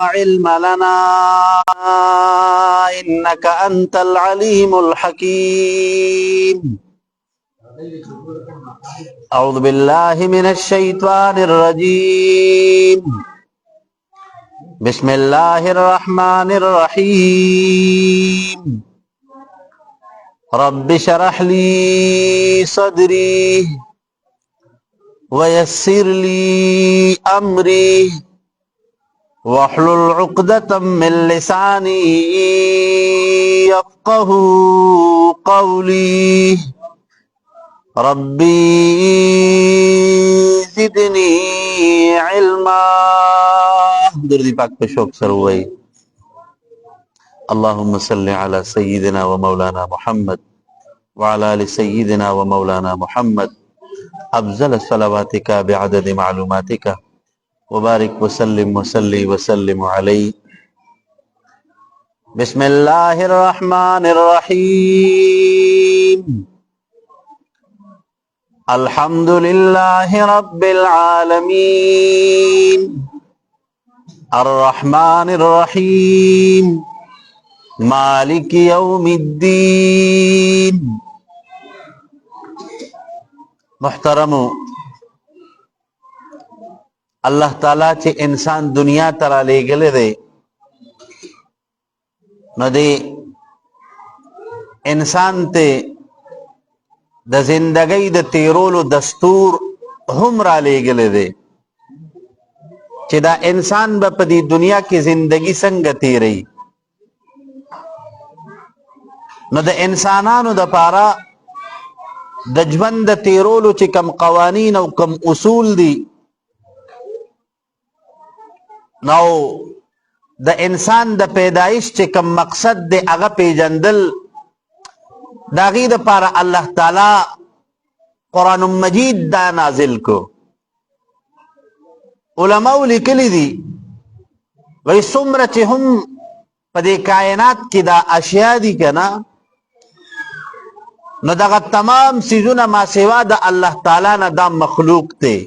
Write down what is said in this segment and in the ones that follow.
علم لنا إنك أنت العليم الحكيم. أعوذ بالله من الشيطان الرجيم. بسم الله الرحمن الرحيم. رب اشرح لي صدري ويسر لي أمري واحلل عقدة من لساني يفقه قولي. ربي زدني علما. درود پاک پہ شوق سر ہوئی. اللهم صل على سيدنا ومولانا محمد وعلى آل سيدنا ومولانا محمد أفضل صلواتك بعدد معلوماتك وبارك وسلم وسلم عليه. بسم الله الرحمن الرحيم. الحمد لله رب العالمين الرحمن الرحيم مالك يوم الدين. محترمو، اللہ تعالیٰ چه انسان دنیا ترا لے گلے دے نو دے انسان تے د زندگی د تیرولو دستور هم را لے گلے دے چه دا انسان با پا دی دنیا کی زندگی سنگ تیری. نو د انسانانو د پارا د ژوند د تیرولو چې کم قوانین او کم اصول دي، نو د انسان د پیدایش چې کم مقصد دی هغه پیژندل، د هغې دپاره الله تعالی قرآن مجید دا نازل کو. علماء لیکلی دي وی څومره چې هم په دې کائنات کې دا اشیاء دي که نه، نو دغه تمام سیزونه ما سوا د الله تعالی نه دا مخلوق دی،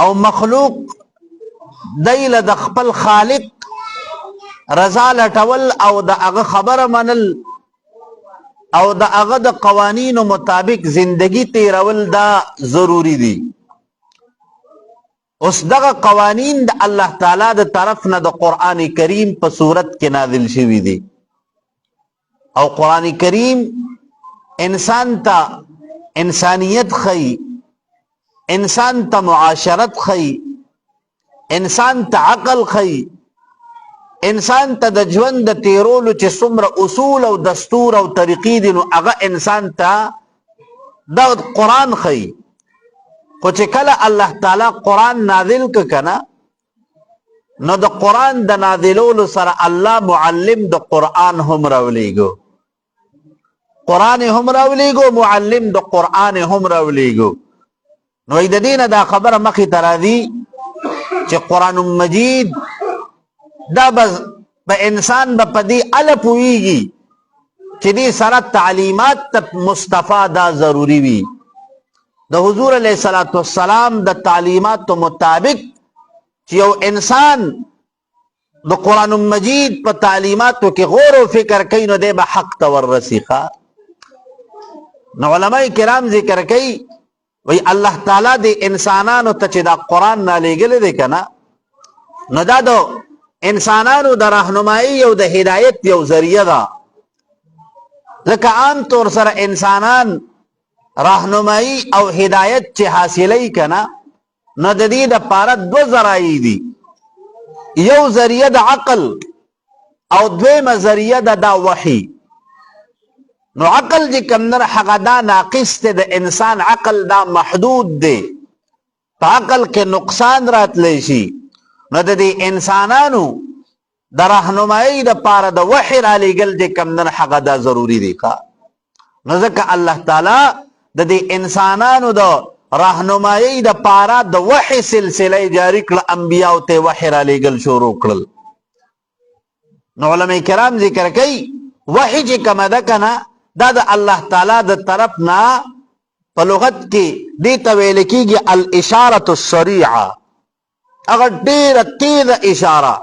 او مخلوق دی له د خپل خالق رضا لټول او د هغه خبره منل او د هغه د قوانینو مطابق زندگی تیرول دا ضروری دی. اوس دغه قوانین د الله تعالی د طرف نه د قرآن کریم په صورت کې نازل شوي دي، او قرآن کریم انسان تا انسانیت خی، انسان تا معاشرت خی، انسان تا عقل خی، انسان تا د ژوند د تیرولو چې څومره اصول او دستور او طریقې دي نو هغه انسان تا د قرآن خی. خو چې کله الله تعالی قرآن نازل که کنه، نو د قرآن د نازلولو سره الله معلم د قرآن هم راولیږو، قرآن هم راولیږو، معلم د قرآن هم راولیږو. نو د دې نه دا خبره مخې ته راځي چې قرآن مجید دا به انسان به په دې اله پوهېږي چې دې سره تعلیمات مصطفی دا ضروري وي. د حضور علیه الصلاة والسلام د تعلیماتو مطابق چې یو انسان د قرآن مجید په تعلیماتو کې غور و فکر کوي نو دی به حق ته وررسي. نو علماء کرام ذکر کوي وی الله تعالی د انسانانو ته چې دا قرآن نالیږلی دی که نه، نو دا د انسانانو د رهنمایي او د هدایت یو ذریعه ده. ځکه عام طور سره انسانان رهنمایي او هدایت چې حاصلوي که نه، نو د دې دپاره دوه ذرایع دي، یو ذریعه د عقل او دویمه ذریعه دا وحی. نو عقل چې کوم نه هغه دا ناقص دی، د انسان عقل دا محدود دی، په عقل کې نقصان راتلی شي. نو د دې انسانانو د رهنمایي دپاره د وحی رالیږل چې کوم نه هغه دا ضروري دی. نو ځکه الله تعالی د دې انسانانو د رهنمایي دپاره د وحی سلسله جاری کړه، انبیاو ته وحی رالیږل شروع کړل. نو علماء کرام ذکر کوي وحی چې کومه ده که نه، دا د الله تعالی د طرف نه په لغت کې دې ته ویل کېږي الاشاره السریعه، هغه ډیره تیزه اشاره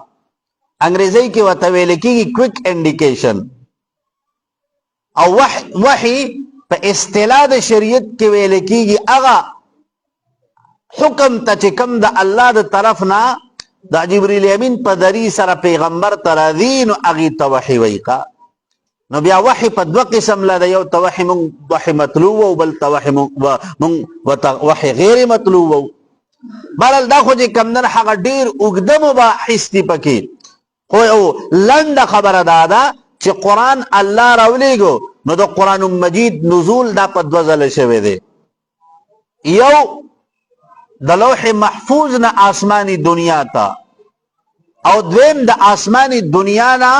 انګریزي کې ورته ویل کېږي کویک انډیکیشن. او وحي په اصطلاح د شریعت کې ویل کېږي هغه حکم ته چې کوم د الله د طرف نه د جبرئیل امین په ذریعه سره پیغمبر ته راځي نو هغې ته وحي وایي. نو بیا وحي په دوه قسم لده، یو ته وحي مونږ وحي مطلوب او بل ته وحي مونږ وحي غیر مطلوب و. بهرحال دا خو چې کوم نه هغه ډېر اوږده مباحث دي پکې، خو یو لنډه خبره دا ده چې قرآن الله راولېږو نو د قرآن مجید نزول دا په دوه ځله شوی دی. یو د لوح محفوظ نه آسمانی دنیا ته، او دویم د آسمانی دنیا نه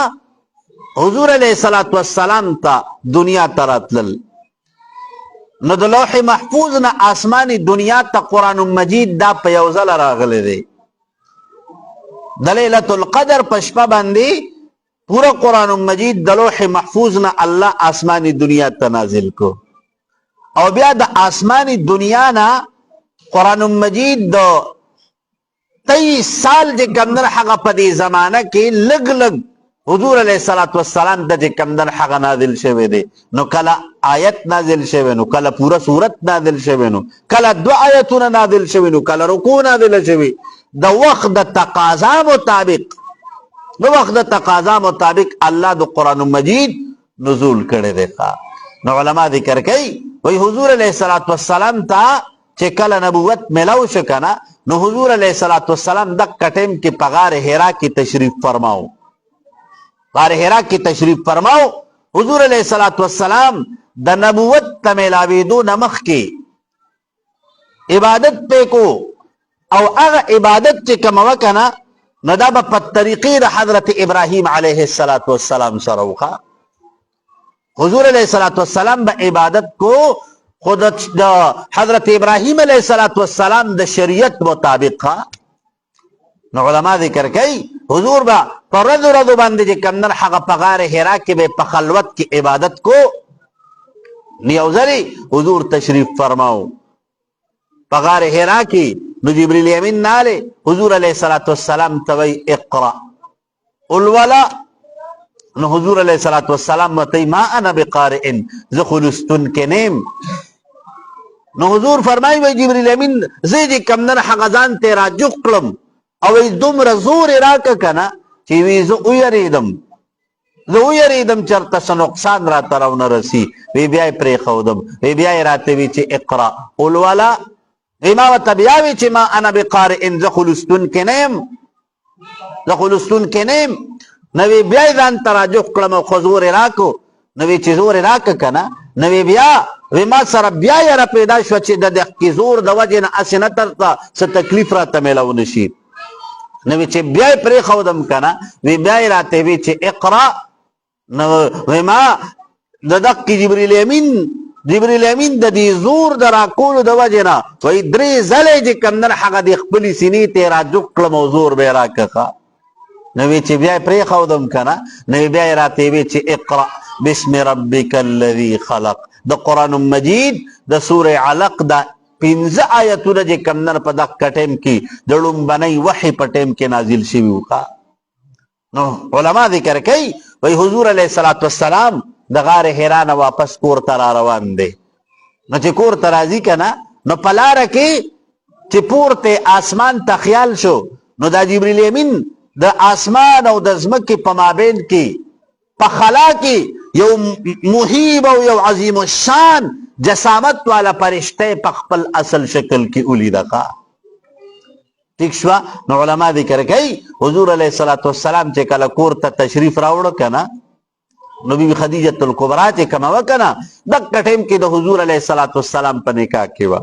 حضور علیه الصلاۃ والسلام ته دنیا ته راتلل. نو د لوح محفوظ نه آسمانی دنیا ته قرآن مجید دا په یو ځله راغلی دی. د لیلة القدر په شپه باندې پورا قرآن مجید د لوح محفوظ نه الله آسمانی دنیا ته نازل کو، او بیا د آسمانی دنیا نه قرآن مجید د 23 سال چې کمدن هغه په دې زمانه کې لږ لږ حضور علیه الصلاۃ والسلام ته چې کمدن هغه نازل شوی دی. نو کله آیت نازل شوی، نو کله پوره صورت نازل شوی، نو کله 2 آیتونه نازل شوی، نو کله رکوع نازل شوی. د وخت د تقاضا مطابق الله د قرآن مجید نزول کړی دی. نو علما ذکر کوي وای حضور علیه الصلاۃ والسلام ته چې کله نبوت ملاو شو کنه، نو حضور علیه الصلاۃ والسلام دغه ټیم کې په غار حرا کې تشریف فرماو. غار حرا کې تشریف فرماو. حضور علیه الصلاۃ والسلام د نبوت ته ملاوېدو نه مخکې عبادت پې کو، او هغه عبادت چې کوم وکنه نو دا به په طریقې د حضرت ابراهیم علیه السلام سره وکړه. حضور علیه السلام به عبادت کو خود د حضرت ابراهیم علیه السلام د شریعت مطابق. نو علما ذکر کوي حضور به په ورځو باندې چې کوم نن هغه په غار حرا کې به په خلوت کې عبادت کو. یو ځلې حضور تشریف فرماو په غار حرا کې، نو جبرئیل امین ناله حضور علیه السلام ته وی اقرا الولا. نو حضور علیه السلام ته ما انا بقارئ زه خو لستون کې نیم. نو حضور فرمایي وی جبرئیل امین زه چې کوم نن هغه ځان ته راجوق کړم او دومره زور راکه کنه چې وی زه ویریدم چرته څه نقصان راته راونه رسي. وی بیا یې پرېښودم، وی بیا یې راته وی چې اقرا الولا. ما ورته بیا وی چې ما انا بقارئ زه خو لستون کې نیم. نو وی بیا یې ځان ته راجوق کړم او خو زور یې راکو. نو وی چې زور یې راکه کنه، نو وی بیا وی ما سره بیا یره پیدا شوه چې د دې زور د وجې نه هسې نه درته څه تکلیف راته میلاو نه شي. نو وی چې بیا یې پرېښودم کنه، وی بیا یې راته وی چې اقرا. نو وی ما د دقې جبرئیل امین د دې زور د راکولو د وجې نه وی 3 ځلې چې کوم نن هغه د خپلې سینې ته یې راجوق کړم او زور به یې راکه. نو وی چې بیا یې پرېښودم کنه، نو بیا یې راته وی چې اقرا بسم ربک الذي خلق. د قرآن مجید د سوره علق د 15 آیتونه چې کوم نن په دغه ټیم کې د لومبنۍ وحي په ټیم کې نازل شوي وو. نو علما ذکر کوي وی حضور علیه السلام د غار حرا نه واپس کور ته را روان دی. نو چې کور ته راځي کنه، نو په لاره کې چې پورته آسمان ته خیال شو، نو دا جبرئیل امین د آسمان او د ځمکې په مابین کې په خلا کې یو مهیب او یو عظیم الشان جسامت والا فرشته په خپل اصل شکل کې ولیده. ٹھیک شو. نو علما ذکر کوي حضور علیه السلام چې کله کور ته تشریف راوړ کنه، نو بی بی خدیجه الکبرا چې کومه وکنه دغه ټیم کې د حضور علیه السلام په نکاح کې و.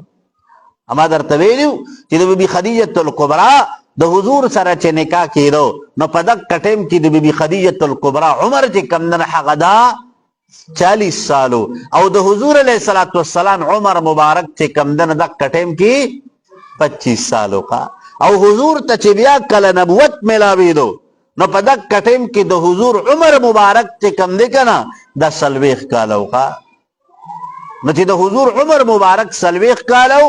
اما درته ویلو چې د بی بی خدیجه الکبرا د حضور سره چې نکاح کېدو، نو په دغه ټیم کې د بی بی خدیجه الکبرا عمر چې کوم نن هغه دا 40 سالو، او د حضور علیه السلام عمر مبارک چې کوم دن دغه ټیم کې 25 سالو کا. او حضور ته چې بیا کله نبوت ملاوېدو، نو په دغه ټیم کې د حضور عمر مبارک چې کوم دی کنه د 40 کالو کا. نو چې د حضور عمر مبارک 40 کالو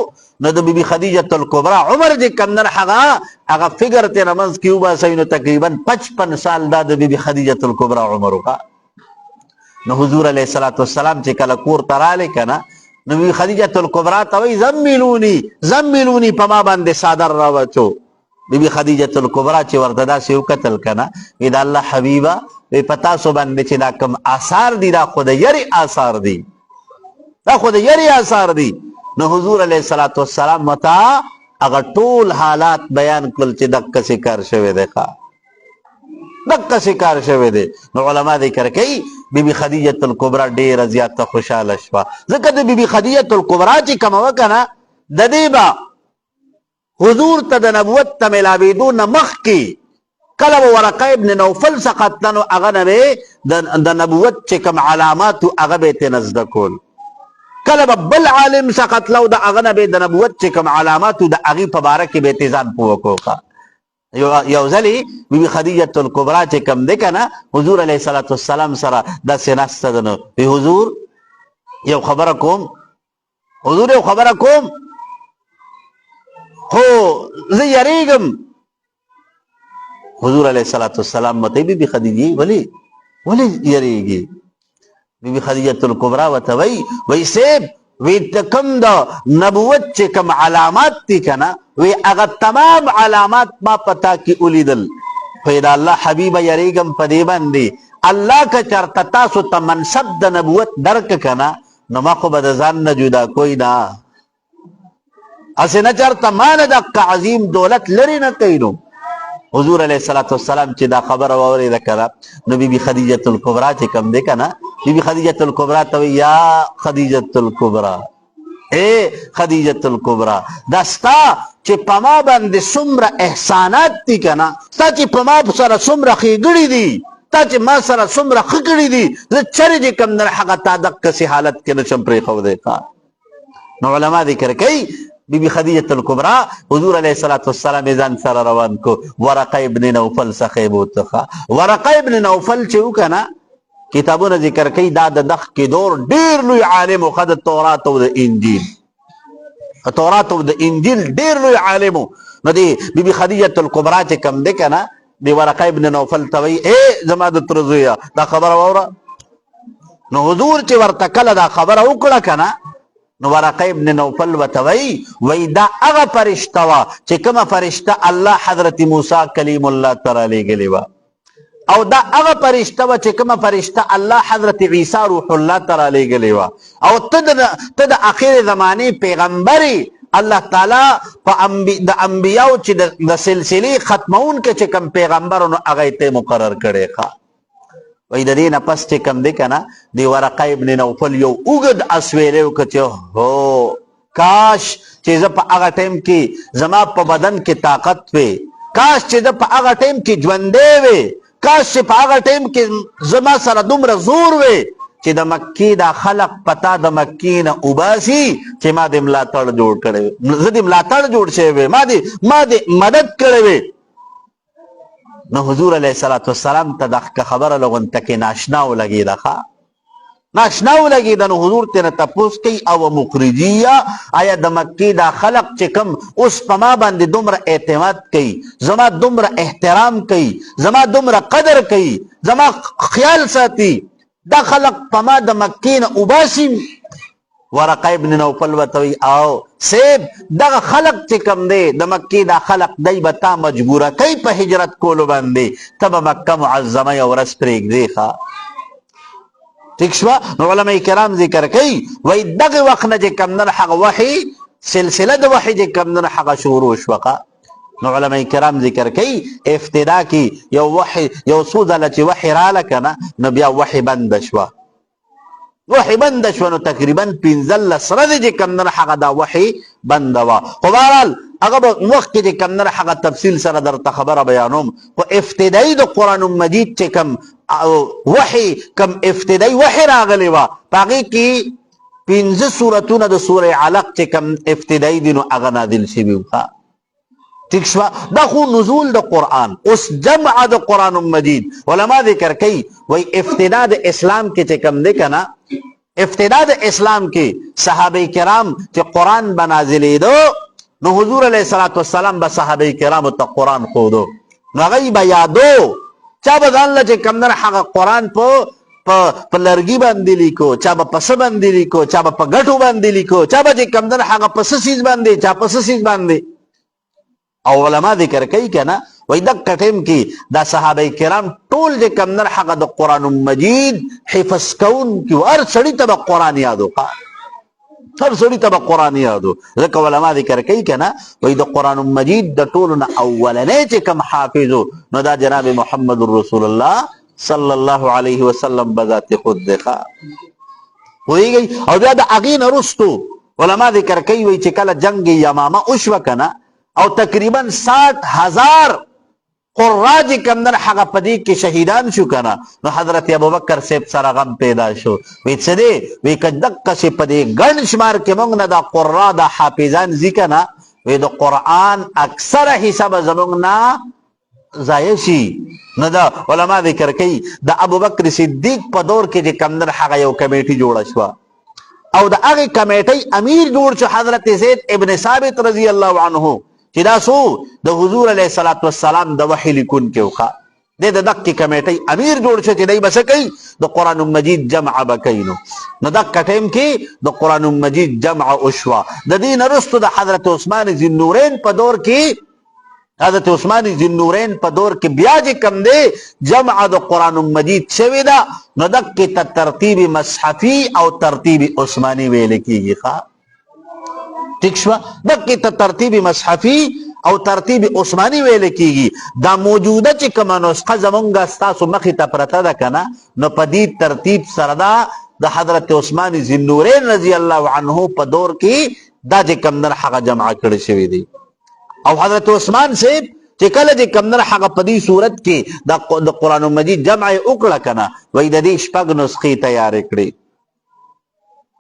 نو د بیبي خدیجه الکبرى عمر چې کم نه هغه فکر ته رمز کیو باسي نو تقریبا 55 سال دا د بیبي خدیجه الکبرى عمر وکا. نو حضور علیه الصلاۃ والسلام چې کله کور تراله کنه نو بیبي خدیجه الکبرى ته وی زملونی په ما باندې صادر راوچو. بیبي خدیجه الکبرى چې ورته دا سیو قتل کنه اې دا الله حبیبا په پتا سو باندې چې دا کم آثار دي دا خدای یری آثار دي دا خدای یری آثار دي. نو حضور علیه الصلاۃ والسلام متا هغه ټول حالات بیان کړل چې دغه څه کار شوی دی نو علما ذکر کوي بیبي خدیجه الکبرى ډیره زیاته خوشاله شوه ځکه د بیبي خدیجه الکبرى چې کوم وکنه د دې با حضور ته د نبوت ته ملاویدو نه مخکې کله ورقه ابن نوفل څخه تلنو هغه نه د نبوت چې کوم علامات هغه به ته نزد کول کله بل عالم څخه تلو د هغه نه به د نبوت چې کوم علامات د هغه په باره کې به ځان پوه کوه. یو ځلې بیبي خدیجه الکبرى چې کوم دی کنه حضور علیه الصلاۃ والسلام سره د سیناسته دنو حضور یو خبره کوم هو زه یریږم. حضور علیه الصلاۃ والسلام مته بیبي خدیجه ولی یریږي. بیبي خدیجه الکبرى وته وی سیب وی تکم د نبوت چې کوم علامات دي کنه وی هغه تمام علامات ما پتا کی اولیدل پیدا الله حبیب یریګم پدی باندې الله کا چرته تاسو ته منصب د نبوت درک کنه نو ما خو به ځان نه جدا کوئی نه اسنه چرته مان د عظیم دولت لري نه کینو. حضور علیه الصلاۃ والسلام چې دا خبر اورید کړه نو بیبي خدیجه الکبرى چې کوم دی کنه بیبي خدیجه الکبرى ته یا خدیجه الکبرى اے خدیجه الکبرى دستا چې پما باندې څومره احسانات دي کنه تا چې پما سره څومره خېګړې دي تا چې ما سره څومره خېګړې دي زه چرې چې کوم نه حق تا د کسي حالت کې نشم پرې خو دی. نو علما ذکر کوي بیبي خدیجه الکبرى حضور علیه الصلاۃ والسلام ځان سره روان کو ورقه ابن نوفل څخه بوتخه. ورقه ابن نوفل چې وکنه کتابونه ذکر کوي دا د دغ کې دور ډیر لوی عالم او خد تورات او د انجیل ډیر لوی عالم. نو دی بیبي خدیجه الکبرى چې کم دی کنه دی ورقه ابن نوفل ته وی اے زما د ترزویا دا خبر اوره. نو حضور چې ورته کله دا خبره وکړه کنه نو ورقه ابن نوفل وتوی وی دا هغه فرشته وا چې کومه فرشته الله حضرت موسی کلیم الله تعالی لګلی و او دا هغه فرشته وا چې کومه فرشته الله حضرت عیسی روح الله تعالی لګلی و او ته د اخر زمانه پیغمبري الله تعالی په د انبیاو چې د سلسله ختمون کې چې کوم پیغمبرونو هغه ته مقرر کړي ښا. وای د دې نه پس چې کم دی کنه دی ورقه ابن نوفل یو اوږد اسویلې وکړو هو کاش چې زه په هغه ټیم کې زما په بدن کې طاقت وي کاش چې زه په هغه ټیم کې ژوندی وي کاش چې په هغه ټیم کې زما سره دومره زور وي چې د مکې دا خلق پتا د مکې نه وباسي چې ما دې ملاتړ جوړ کړی زه دې ملاتړ جوړ شوی ما دې مدد کړی وي. نو حضور علیه الصلاۃ والسلام ته دغه خبره لغون تکي ناشنا ولګیدا نو حضور ته تپوس کوي او مخرجیه آیا د مکې دا خلق چې کم اوس په ما باندې دومره اعتماد کوي زما دومره احترام کوي زما دومره قدر کوي زما خیال ساتي دا خلق په ما د مکې نه وباسي. ورقه ابن نوفل وتوی او سیب دغه خلق چې کم دی د مکې دا خلق دی به تا مجبوره کوي په هجرت کولو باندې ته به مکه معظمه یو ورځ پرېږدې ښه ٹھیک شوه. نو علما کرام ذکر کوي وایي دغه وخت نه چې کم نه هغه وحي سلسله د وحي چې کم نه هغه شروع شوه. نو علما کرام ذکر کوي ابتدا کې یو وحي یو څو ځله چې وحي راله کنه نو بیا وحي بند شوه وحي بند شو نو تقریبا 15 ورځې چې کم نه هغه دا وحي بند وا. خو بهرحال هغه وخت کې چې کم نه هغه تفصیل سره درته خبره بیانوم خو ابتدایي د قرآن مجید چې کم وحي کم ابتدایي وحي راغلی وا هغې کې 15 سورتونه د سوره علق چې کم ابتدایي دي نو هغه نازل شوي وو. ٹھیک شو دا خو نزول د قرآن اوس جمع د قرآن مجید علما ذکر کوي وای ابتدا د اسلام کې چې کم دی کنه ابتدا د اسلام کې صحابه کرام چې قران بنازلېدو نو حضور علیه الصلاۃ والسلام به صحابه کرام ته قران خودو نو هغه به یادو چا به ځان له چې کمنر هغه قران په لرګي باندې لیکو چا به پس باندې لیکو چا به په ګټو باندې لیکو چا به چې کمنر هغه پس سیز باندې چا پس سیز باندې او علما ذکر کوي کنه وای د کټیم کې دا صحابه کرام ټول چې کمنر هغه د قران مجید حفظ کون کې هر سړی ته قران یادو هر سړی ته قران یادو ځکه علما ذکر کوي کنه وای د قران مجید د ټولو نه اولنې چې کوم حافظو نو دا جناب محمد رسول الله صلی الله علیه وسلم بذات خود دخا ویږي او بیا د اغین رستو علما ذکر کوي وای چې کله جنگ یمامه وشو کنه او تقریبا 60,000 قراج کمدن حق پدی کې شهیدان شو کنه نو حضرت ابوبکر صاحب سره غم پیدا شو وی څه دی وی کدک څه پدی ګڼ شمار کې موږ نه دا قرا د حافظان ذکر نه وی د قران اکثره حساب زموږ نه ضایع شي نو دا علما ذکر کوي د ابوبکر صدیق په دور کې چې کمدن حق یو کمیټي جوړه شو او د هغه کمیټي امیر جوړ شو حضرت زید ابن ثابت رضی الله عنه چې دا سو د حضور علیه الصلاۃ والسلام د وحی لیکون کې وخا د دغه کمیټي امیر جوړ شو چې دای بس کوي د قران مجید جمع بکینو نو دغه ټیم کې د قران مجید جمع اوشوا د دین رستو د حضرت عثمان ذی النورین په دور کې حضرت عثمان ذی النورین په دور کې بیا چې کم دی جمع د قران مجید شوی دا نو دغه ترتیب مصحفی او ترتیب عثماني ویل کیږي ښا ٹھیک شو دغه ترتیب مصحفی او ترتیب عثماني ویل کیږي دا موجوده چې کوم نسخه زمونږه ستاسو مخې ته پرته ده کنه نو په دې ترتیب سره دا د حضرت عثمان ذی النورین رضی الله عنه په دور کې دا چې کوم نه حق جمع کړی شوی دی او حضرت عثمان سے چې کله چې کوم نه حق په دې صورت کې د قران مجید جمع وکړه کنه وای د دې شپږ نسخې تیار کړې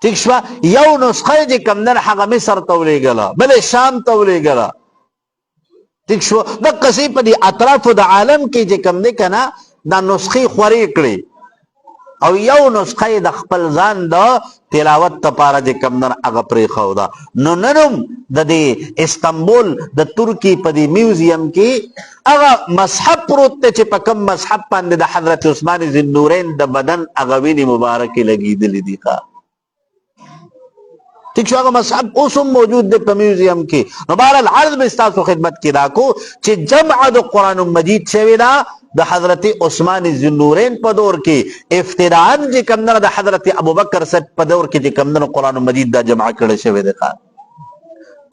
ٹھیک شو یو نسخه چې کوم نه حق مصر ته ولېګله بل شام ته ولېګله ٹھیک شو د قصې په دې اطراف د عالم کې چې کوم نه کنه دا نسخې خوري کړې او یو نسخه د خپل ځان د تلاوت لپاره چې کوم نه هغه پرې خو دا نو ننم د دې استنبول د ترکی په دې میوزیم کې هغه مصحف پروت چې په کوم مصحف باندې د حضرت عثمان ذی النورین د بدن هغه ویني مبارکي لګېدلې دي ښا ٹھیک شو هغه مصحف اوس هم موجود دی په میوزیم کې نو بهرحال عرض به ستاسو خدمت کې دا کو چې جمع د قران مجید شوی دا د حضرت عثمان ذی النورین په دور کې ابتداء چې کوم نه د حضرت ابوبکر صاحب په دور کې چې کوم نه قران مجید دا جمع کړی شوی دی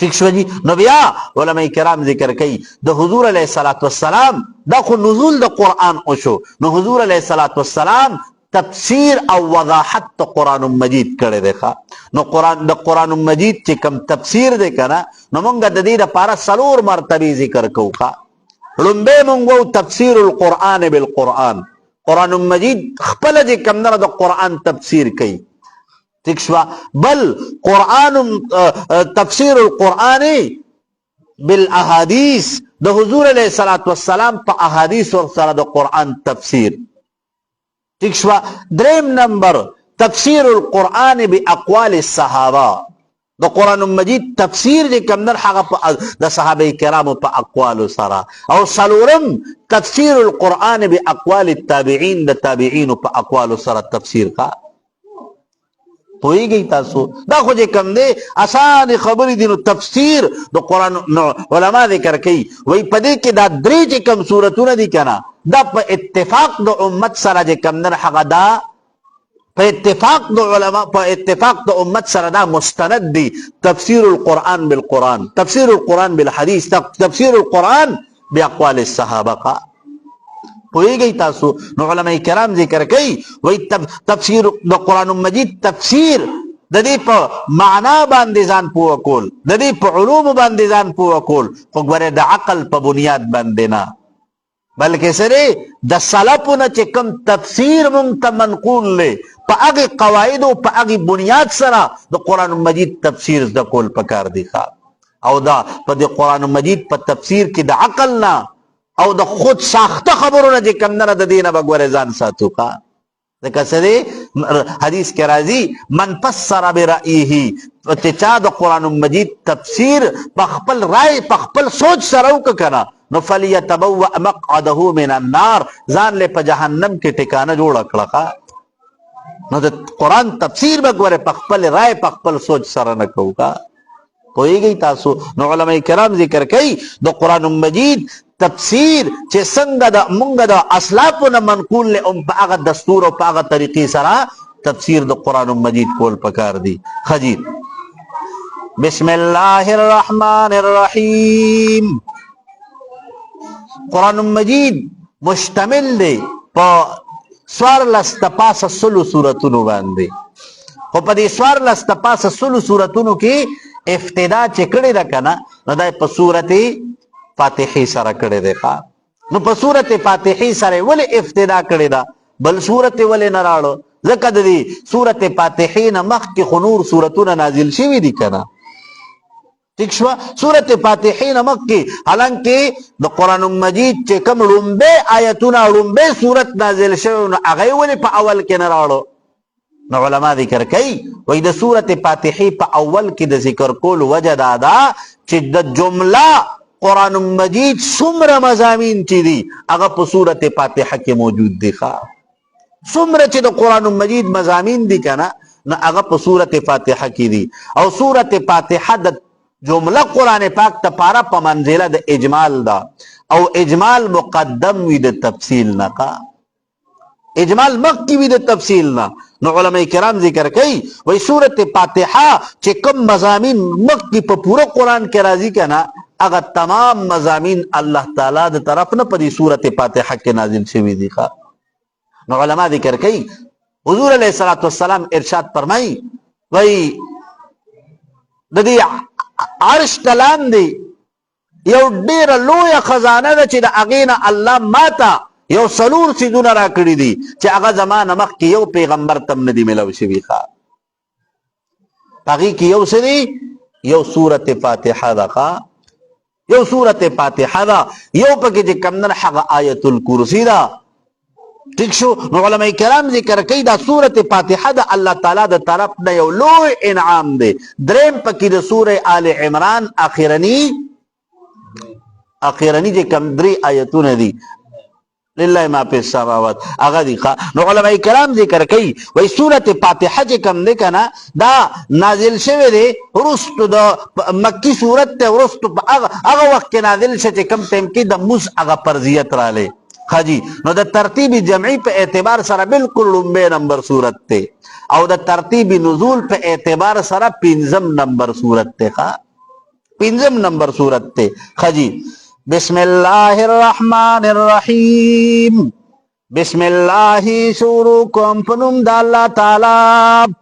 ٹھیک شو جی نو بیا علماء کرام ذکر کوي د حضور علیه الصلاۃ والسلام دا خو نزول د قران او شو نو حضور علیه الصلاۃ والسلام تفسیر او وضاحت د قران مجید کړی دی نو د قران مجید چې کوم تفسیر دی کنه نو مونږ د دې لپاره څلور مرتبه ذکر کوو لومبه مونږ تفسیر القرآن بالقرآن قران مجید خپل چې کوم نه د قران تفسیر کوي ٹھیک شو بل قرآن تفسیر القرآن بالاحاديث د حضور علیه الصلاۃ والسلام په احادیث سره د قران تفسیر ٹھیک شو دریم نمبر تفسیر القرآن باقوال الصحابه د قران مجید تفسیر چې کوم نه هغه د صحابه کرامو په اقوال سره او څلورم تفسیر القرآن باقوال التابعین د تابعین په اقوال سره تفسیر کا پویږي تاسو دا خو چې کوم دی آسان خبرې دي نو تفسیر د قران علما ذکر کوي وای په دې کې دا درې چې کوم سورتونه دي کنه دا په اتفاق د امت سره چې کوم نه هغه دا په اتفاق د علما په اتفاق د امت سره دا مستند دي تفسیر القرآن بالقرآن تفسیر القرآن بالحديث تفسیر القرآن باقوال الصحابه پویږي تاسو نو علماء کرام ذکر کوي وای تفسیر د قران مجید تفسیر د دې په معنا باندې ځان پوه کول د دې په علوم باندې ځان پوه کول خو ګوره د عقل په بنیاد باندې نه بلکې سره د سلفونو چې کوم تفسیر مونږ ته منقول لې په هغه قواعد او په هغه بنیاد سره د قران مجید تفسیر د کول پکار دی او دا په د قران مجید په تفسیر کې د عقل نه او د خود ساخته خبرونه چې کوم نه د دینه بګوره ځان ساتو کا ځکه سره حدیث کې راځي من فسر برأيه، چې چا د قرآن مجید تفسیر په خپل رائے په خپل سوچ سره وکړه نو فلیتبوأ مقعده من النار، ځان له په جهنم کې ټکانه جوړ کړه. نو د قرآن تفسیر به ګوره په خپل رائے په خپل سوچ سره نه کوو. پوهیږئ تاسو؟ نو علماء کرام ذکر کوي د قرآن مجید تفسیر چې څنګه د مونږ د اسلافو نه منقول له په هغه دستور او په هغه طریقې سره تفسیر د قرآن مجید کول پکار دي. خجی بسم الله الرحمن الرحیم. قرآن مجید مشتمل دی په 14 سلو سورتونو باندې، خو په دې 14 سلو سورتونو کې ابتدا چې کړې ده کنه نو دا په سورت فاتحه سره کړې ده. نو په سورت فاتحه سره ولې ابتدا کړې ده، بل سورت ولې نه راړو؟ ځکه د دې سورت فاتحه نه مخکې خو نور سورتونه نازل شوي دي کنه. ٹھیک شو؟ سورت فاتحه نه مخکې حالانکه د قرآن مجید چې کوم لومبه آیتونه لومبه سورت نازل شوی نو هغه ولې په اول کې نه راړو؟ نو علما ذکر کوي وای د سورت فاتحه په اول کې د ذکر کول وجه دا ده چې د جمله قرآن مجید څومره مضامین چې دي هغه په سورت فاتحه کې موجود دي. څومره چې د قرآن مجید مضامین دي کنه نو هغه په سورت فاتحه کې دي. او سورت فاتحه د جمله قرآن پاک ته پارا په منزله د اجمال ده، او اجمال مقدم وي د تفصیل نه. اجمال مخکې وي د تفصیل نه. نو علماء کرام ذکر کوي وای سورت فاتحه چې کوم مضامین مخکې په پوره قرآن کې راځي کنه هغه تمام مضامین الله تعالی د طرف نه په دې سورت فاتحه کې نازل شوي دي. نو علما ذکر کوي حضور علیه الصلاۃ والسلام ارشاد فرمایي وای د دې عرش تلان دی یو ډیره لویه خزانه ده چې د هغې نه الله ماته یو څلور څیزونه راکړي دي چې هغه زمانه مخکې یو پیغمبر تم نه دي میلاو شوي. هغې کې یو څه دي؟ یو سورت فاتحه ده. یو سورت فاتحه ده، یو پکې چې کوم نه هغه آیت الکرسی ده. ٹھیک شو؟ نو علماء کرام ذکر کوي دا سورت فاتحه د الله تعالی د طرف نه یو لوی انعام دی. دریم پکې د سوره آل عمران اخرنی چې کوم 3 آیتونه دي لله ما فی السماوات هغه دي. نو علماء کرام ذکر کوي وای سورت فاتحه چې کوم دی کنه دا نازل شوی دی وروستو د مکی سورت ته وروستو هغه وخت کې نازل شوی چې کوم ټیم کې د موس هغه فرضیت رالی. خاجی نو د ترتیب جمعی په اعتبار سره بالکل لومبه نمبر صورت ته، او د ترتیب نزول په اعتبار سره 5م نمبر صورت ته. 5م نمبر صورت ته. خاجی بسم الله الرحمن الرحیم. بسم الله شروع کوم په نوم د الله تعالی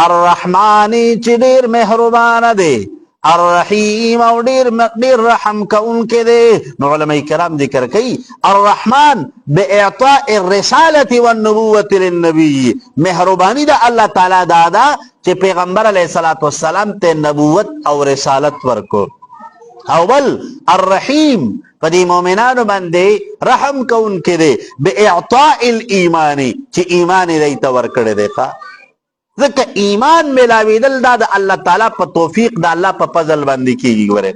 الرحمن چې ډیر مهربان دی، الرحیم او ډیر رحم کوونکی دی. نو علماء کرام ذکر کوي الرحمن باعطاء الرساله والنبوه للنبي، مهربانی د الله تعالی دا چې پیغمبر علیه الصلاۃ والسلام ته نبوت او رسالت ورکو. او بل الرحیم په دې مؤمنانو باندې رحم کوونکی دی باعطاء الايمان چې ایمان یې ته ورکړی دی. ځکه ایمان ملاویدل دا د الله تعالی په توفیق د الله په فضل باندې کیږي. ګوره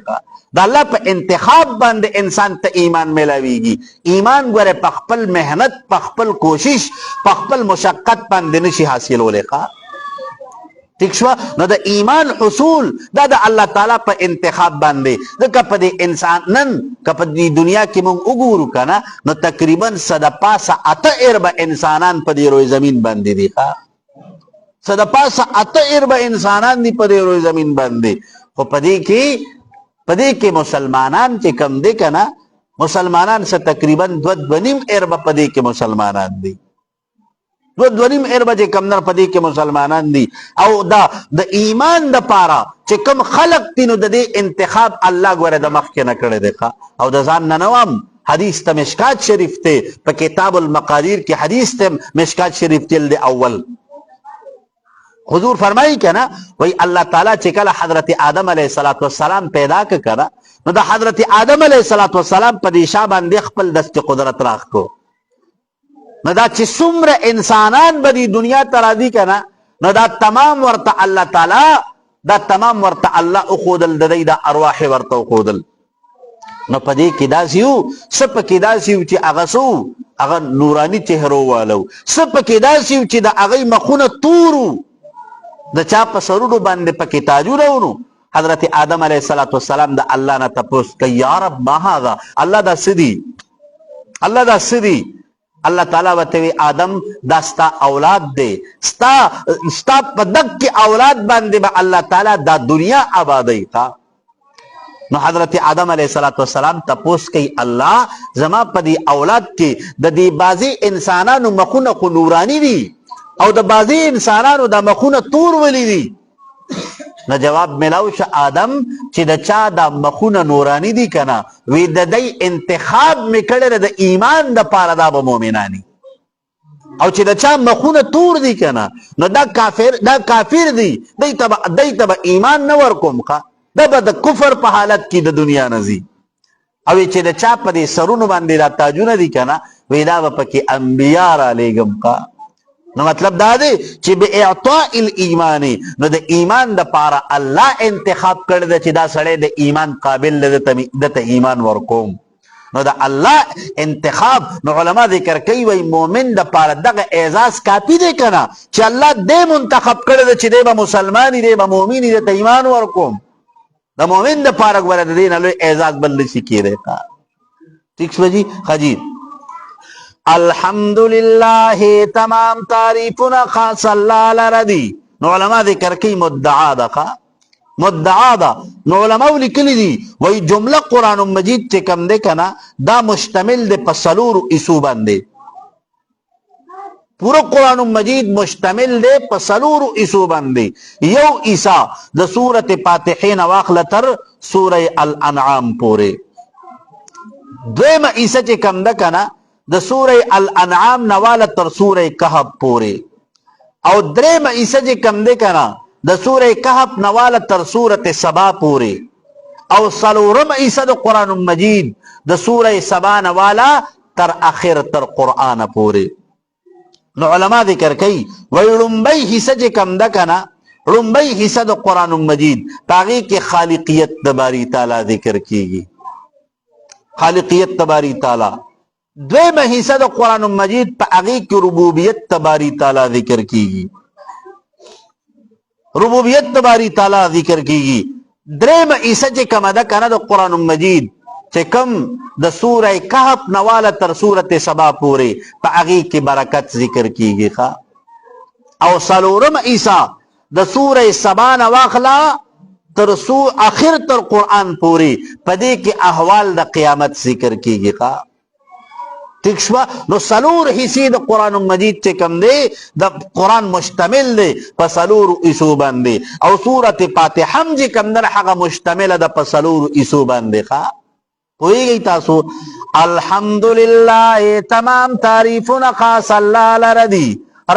د الله په انتخاب باندې انسان ته ایمان ملاویږي. ایمان ګوره په خپل مهنت په خپل کوشش په خپل مشقت باندې نشي حاصلولی. ٹھیک شو؟ نو د ایمان حصول دا د الله تعالی په انتخاب باندې. ځکه په دې انسان نن که په دې دنیا کې موږ وګورو کنه نو تقریبا 108 اربه انسانان په دې روی زمین باندې دي. 108 اربه انسانان دي په دې روی زمین باندې. خو په دې کې مسلمانان چې کم دي کنه مسلمانان څه تقریبا 2.5 اربه په دې کې مسلمانان دي. 2.5 اربه چې کم نه په دې کې مسلمانان دي. او دا د ایمان د پاره چې کم خلق دي نو د دې انتخاب الله ګوره د مخکې نه کړی دی. او د ځان نه نوم حدیث ته مشکات شریف ته په کتاب المقادیر کې حدیث ته مشکات شریف جلد اول حضور فرمایي کنه وای الله تعالی چې کله حضرت آدم علیه السلام پیدا کړه نو د حضرت آدم علیه السلام په دې شا باندې خپل دست قدرت راخ کو. نو دا چې څومره انسانان به دې دنیا ته راځي که نه، نو دا تمام ورته الله تعالی دا تمام ورته الله اخودل، د دوی دا ارواح ورته اخودل. نو په دې کې داسې وو، څه پکې داسې وو چې هغه څه وو، هغه نوراني چهرو والا وو، څه پکې داسې وو چې د هغوی مخونه تور وو، د چا په سرونو باندې پکې تاجونه وو. نو حضرت آدم علیه السلام د الله نه تپوس کوي، یا رب ما هذا، الله دا څه دي، الله دا څه دي؟ الله تعالی ورته وی آدم دا ستا اولاد دی، ستا په دغه اولاد باندې به الله تعالی دا دنیا آبادوي. نو حضرت آدم علیه السلام تپوس کوي، الله زما په دې اولاد کې د دې بعضې انسانانو مخونه خو نوراني دي او د بعضې انسانانو دا مخونه تور ولي دي. نو جواب ملاو شه آدم چې د چا دا مخونه نورانی دي که نه، وی د دی انتخاب مې کړی د ایمان د پاره دا به مؤمنانی، او چې د چا مخونه تور دي که نه، نو دا کافر دي، دی ته به ایمان نه ورکوم، دا به د کفر په حالت کې د دنیا نه ځي. او چې د چا په دې سرونو باندې دا تاجونه دي که نه، وی دا به پکې انبیا رالیږم. نو مطلب دا دی چې به اعطاء الایمان، نو د ایمان د پاره الله انتخاب کړی دی چې دا سړی د ایمان قابل دی، دته ایمان ورکوم. نو د الله انتخاب، نو علما ذکر کوي وای مؤمن د پاره دغه اعزاز کافي دی که نه چې الله دې منتخب کړی دی چې دی به مسلمان دی، به مؤمن دی، دته ایمان ورکوم. د مؤمن د پاره ګوره د دې نه لوی اعزاز بل نشي کېدی. ٹھیک شوه جي؟ ښه جي. الحمدللہ تمام تعریفنا خاص اللہ لردی. نو علماء ذکر کی مدعا دا، مدعا دا. نو علماء لکلی دی وی جملہ قرآن مجید چکم دے کنا دا مشتمل دے پسلور اسو بندے، پورا قرآن مجید مشتمل دے پسلور اسو بندے. یو عیسیٰ دا سورت فاتحین واخلتر سورہ الانعام پورے، دویم عیسیٰ چکم دا کنا د سورہ الانعام نواله تر سورہ کهف پورې، او دریم عیسی چې کم دی کنه د سورہ کهف نواله تر سورۃ سبا پورې، او څلورم عیسی د قرآن مجید د سورہ سبا نواله تر اخر تر قرآن پورې. نو علما ذکر کوي وی لومبی حصہ چې کم ده کنه، لومبی حصہ د قرآن مجید پاغي کې خالقیت د باری تعالی ذکر کیږي، خالقیت د باری تعالی. دویم حصہ د قرآن مجید پا اغی کی ربوبیت تباری تعالی ذکر کیگی، ربوبیت تباری تعالی ذکر کیگی. دریم حصہ چه کم دا کنا د قرآن مجید چه کم د سورہ کہف نواله تر سورت سبا پورے پا اغی کی برکت ذکر کیگی. او سلورم حصہ د سورہ سبا نواخلا تر آخر تر قرآن پورے پدے کے احوال د قیامت ذکر کیگی. ٹھیک شوا؟ نو سلور حصے د قرآن مجید چې کم دی د قرآن مشتمل دی په سلور حصو باندې، او سورت فاتحه هم چې کم دی هغه مشتمله ده په سلور حصو باندې. پوهیږئ تاسو؟ الحمدللہ تمام تعریفونه خاص الله لره دي،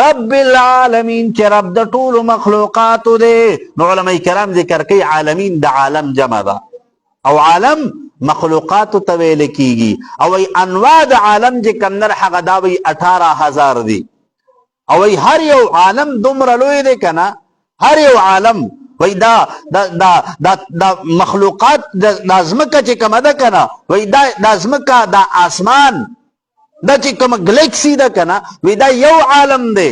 رب العالمین چې رب د ټولو مخلوقاتو دی. نو علماء کرام ذکر کوي عالمین د عالم جمع ده، او عالم مخلوقاتو تویل کیگی، او ای انواع د عالم جے کمنر حق داوی 18,000 دی، او ای هر یو عالم دمر لوی دی کنا، هر یو عالم وی دا مخلوقات دا زمکا چے کم دا کنا، وی دا زمکا دا آسمان دا چے کم گلیکسی دا کنا، وی دا یو عالم دی،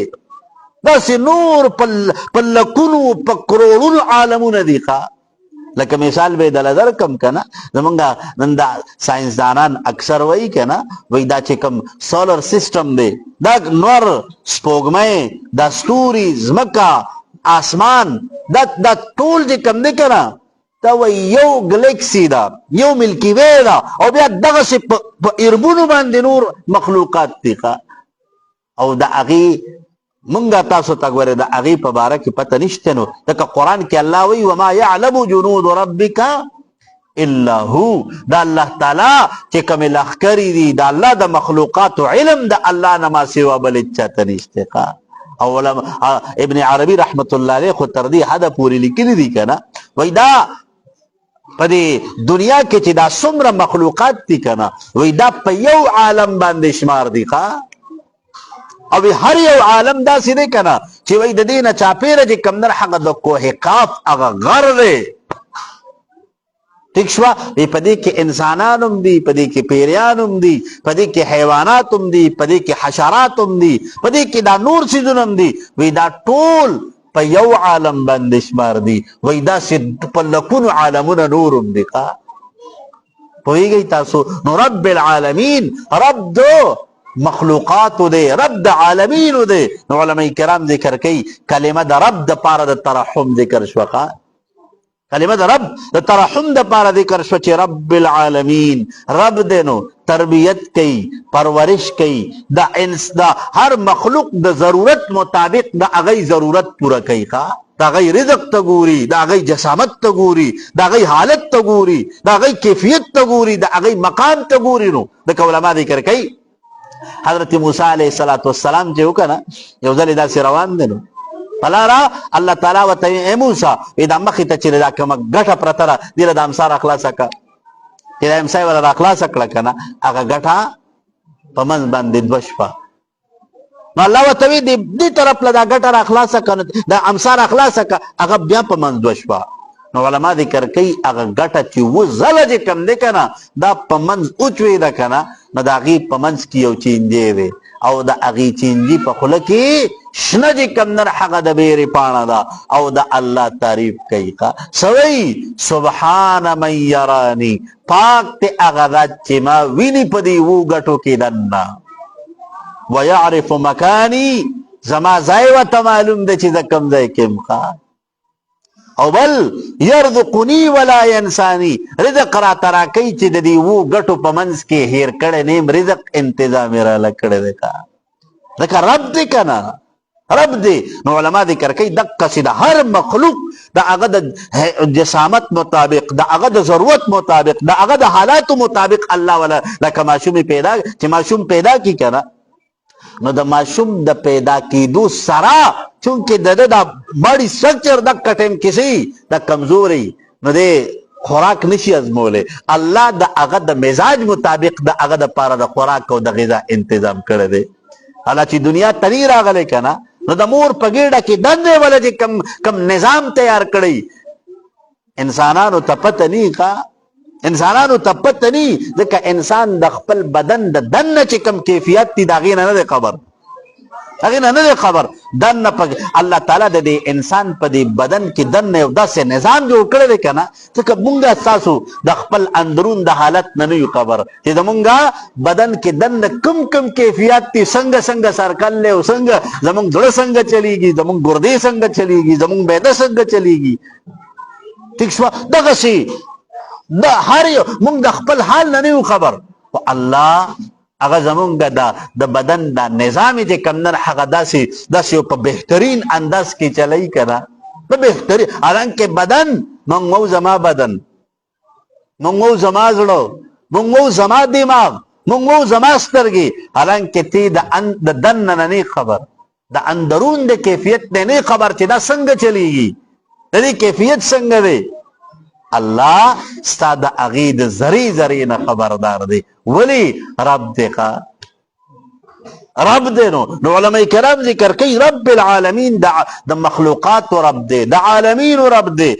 دا سی نور پل لکنو پا کروڑون عالمون دی خواه. لکه مثال به دل درکم کنه، زمونږه نن دا ساينسدانان اکثر وایي کنه، وای دا چې کوم سولر سیستم دی، دا نور سپوږمۍ، دا ستوري، ځمکه، آسمان، دا ټول چې کوم دی کنه دا وای یو ګلیکسي ده، یو ملکی وی ده، او بیا دغسې په اربونو باندې نور مخلوقات دي. او د هغې منگا تاسو تاگوره دا اغی پا بارا کی پتہ نشتے نو. دکا قرآن کی اللہ وی وما یعلم جنود ربکا الا ہو، دا اللہ تعالی چے کم لخکری دی دا اللہ دا مخلوقات و علم دا اللہ نما سوا بلچا تنشتے. ابن عربی رحمت اللہ علیہ خود تردی حدا پوری لکلی دی کنا، وی دا پا دی دنیا کے چی دا سمر مخلوقات دی کنا، وی دا پا یو عالم باندے شمار دی. او هر یو عالم داسې دی کنه چې وای د دې نه چاپیره چې کمندر هغه د کوه قاف هغه غر دی. ٹھیک شوا په دې کې انسانان هم دي، په دې کې پیریان هم دي، په دې کې حیوانات هم دي، په دې کې حشرات هم دي، په دې کې دا نور څیزونه هم دي. وای دا ټول په یو عالم باندې شمار دي. وای دا په لکونو عالمونه نور هم دي. پوهیږئ تاسو؟ نو رب العالمین رب دو مخلوقاتو دے، رب د عالمینو دے. نو علماء کرام ذکر کئی کلمه د رب د پاره د ترحم ذکر شوخه، کلمه د رب د ترحم د پاره ذکر شو چې رب العالمین رب دے. نو تربیت کئی، پرورش کئی، دا هر مخلوق د ضرورت مطابق د هغه ضرورت پورا کئی. دا غي رزق ته ګوري، دا غي جسامت ته ګوري، دا غي حالت ته ګوري، دا غي کیفیت ته ګوري، دا غي مقام ته ګوري. نو د علماء ذکر کوي حضرت موسی علیہ السلام چې وکړه یو ځل داسې روان دي نو پلارا الله تعالی وته اے موسی دا مخې ته چې دا کوم غټه پرته را دی د امسار اخلاص کا چې دا امسای ولا اخلاص کړه کنه هغه غټه پمن باندې دوشپا. نو الله وته دې طرف له دا غټه اخلاص کنه دا امسار اخلاص کا هغه بیا پمن دوشپا. نو علماء ذکر کوي هغه غټه چې و زله چې کم دی کنه دا پمن اوچوي دا کنه نو دا غي پمنس کې یو چینجی دی او دا اغي چینجی په خوله کې شنه چې کم نر حق د بیرې پاڼه ده او د الله تعریف کوي. سوي سبحان من يراني پاک ته هغه ذات چې ما ویني په دې وو غټو کې دنه ويعرف مکاني زما ځای ورته معلوم دی چې د کوم ځای کې مخه او بل يرزقني ولا ينساني رزق را تراکي چې د دې وو غټو په منځ کې هیر کړي نیم رزق انتظام را لکړي ده ځکه رب دې کنه رب دې. نو علما ذکر کوي دقه چې د هر مخلوق د هغه د جسامت مطابق، د هغه د ضرورت مطابق، د هغه د حالاتو مطابق الله ولا لکه ماشوم پیدا چې ماشوم پیدا کی کنه نو د ماشوم د پیدا کیدو سره چونکه د باډي سټرکچر د کټم کسی د کمزوري نو د خوراک نشي ازموله الله د هغه د مزاج مطابق د هغه د پاره د خوراک او د غذا تنظیم کړی دی. الله چې دنیا تنی راغلی کنه نو د مور په ګیډه کې دندې ولا چې کم نظام تیار کړی انسانانو ته پته نه کا انسانانو ته پته نه ځکه انسان د خپل بدن د دنه چې کم کیفیت دي دا غي نه دی خبر، هغه نه دی خبر دنه په الله تعالی د دې انسان په دې بدن کې دنه یو داسې نظام جوړ کړی دی کنه ځکه مونږه تاسو د خپل اندرون د حالت نه یو خبر چې زمونږه بدن کې دنه کم کم کیفیت دي څنګه څنګه سرکل له څنګه زمونږ دړه څنګه چلیږي، زمونږ ګردې څنګه چلیږي، زمونږ معده څنګه چلیږي. ٹھیک شو دغه شي د هر یو مونږ د خپل حال نه یو خبر او الله هغه زمونږ د بدن د نظام چې کمنر هغه داسې په بهترین انداز کې چلای کړه په بهترین حالانکه بدن مونږ زما بدن مونږ زما زړه مونږ زما دماغ مونږ زما سترګې حالانکه تی د دن نه خبر د اندرون د کیفیت نه خبر چې دا څنګه چلیږي د دې کیفیت څنګه دی. الله ستاد اغید زری زری نه خبردار دی ولی رب دې کا رب دې. نو علماء کرام ذکر کوي رب العالمین د مخلوقات رب دې د عالمین رب دې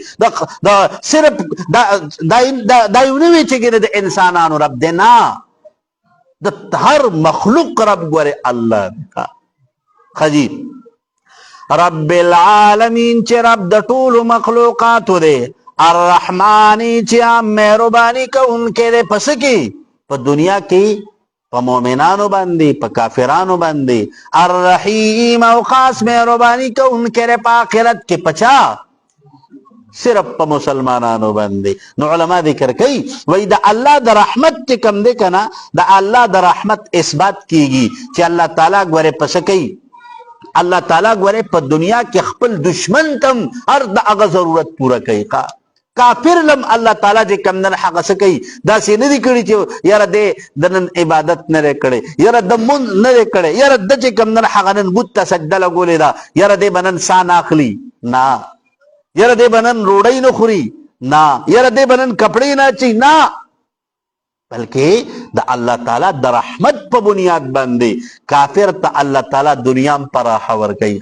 د صرف دا یو نوی چې د انسانانو رب دې نه د هر مخلوق رب ګوره الله کا خجی رب العالمین چې رب د ټول مخلوقات دې الرحمانی چې مهرباني کوونکی دی پس کې په دنیا کې په مؤمنانو باندې په کافرانو باندې الرحیم او خاص مهرباني کوونکی دی په آخرت کې پچا صرف په مسلمانانو باندې. نو علما ذکر کوي وای د الله د رحمت چې کم دی کنه د الله د رحمت اثبات کیږي چې الله تعالی ګوره پس کوي الله تعالی ګوره په دنیا کې خپل دشمن تم هر د هغه ضرورت پوره کوي. کافر لم الله تعالی چې کم نن حق سکی دا سي نه دي کړی چې یاره دې د نن عبادت نه کړي یاره د مون نه کړي یاره د چې کم نن حق نن بوت سجده لګولې دا یاره دې بنن سان اخلي نه یاره دې بنن روړی نه خوري نه یاره دې بنن کپڑے نه چي نه بلکې د الله تعالی د رحمت په بنیاد باندې کافر ته الله تعالی دنیا م پراحه ورکوي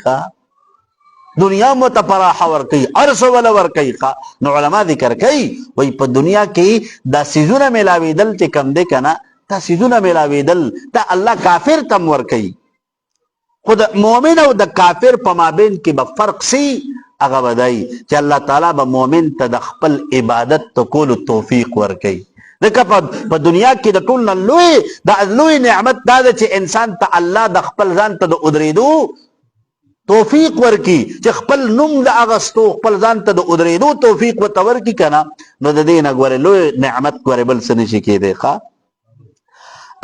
دنیا مو ته پراحه ورکوي ارس ولا ورکوي نو علما ذکر کوي وای په دنیا کې دا سيزونه ملاویدل چې کم دی کنه دا سيزونه ملاویدل دا الله کافر تم ورکوي خو د مؤمن او د کافر په مابین کې به فرق سي هغه بدای چې الله تعالی به مؤمن ته د خپل عبادت ته کولو توفیق ورکوي ځکه په دنیا کې د ټول نه لوی نعمت دا ده چې انسان ته الله د خپل ځان ته د ودرېدو توفیق ورکي چې خپل نوم د اغستو خپل ځان ته د ودرېدو توفیق ورته ورکي کنه نو د دې نه ګوره لوی نعمت ګوره بل څه نشي کېدی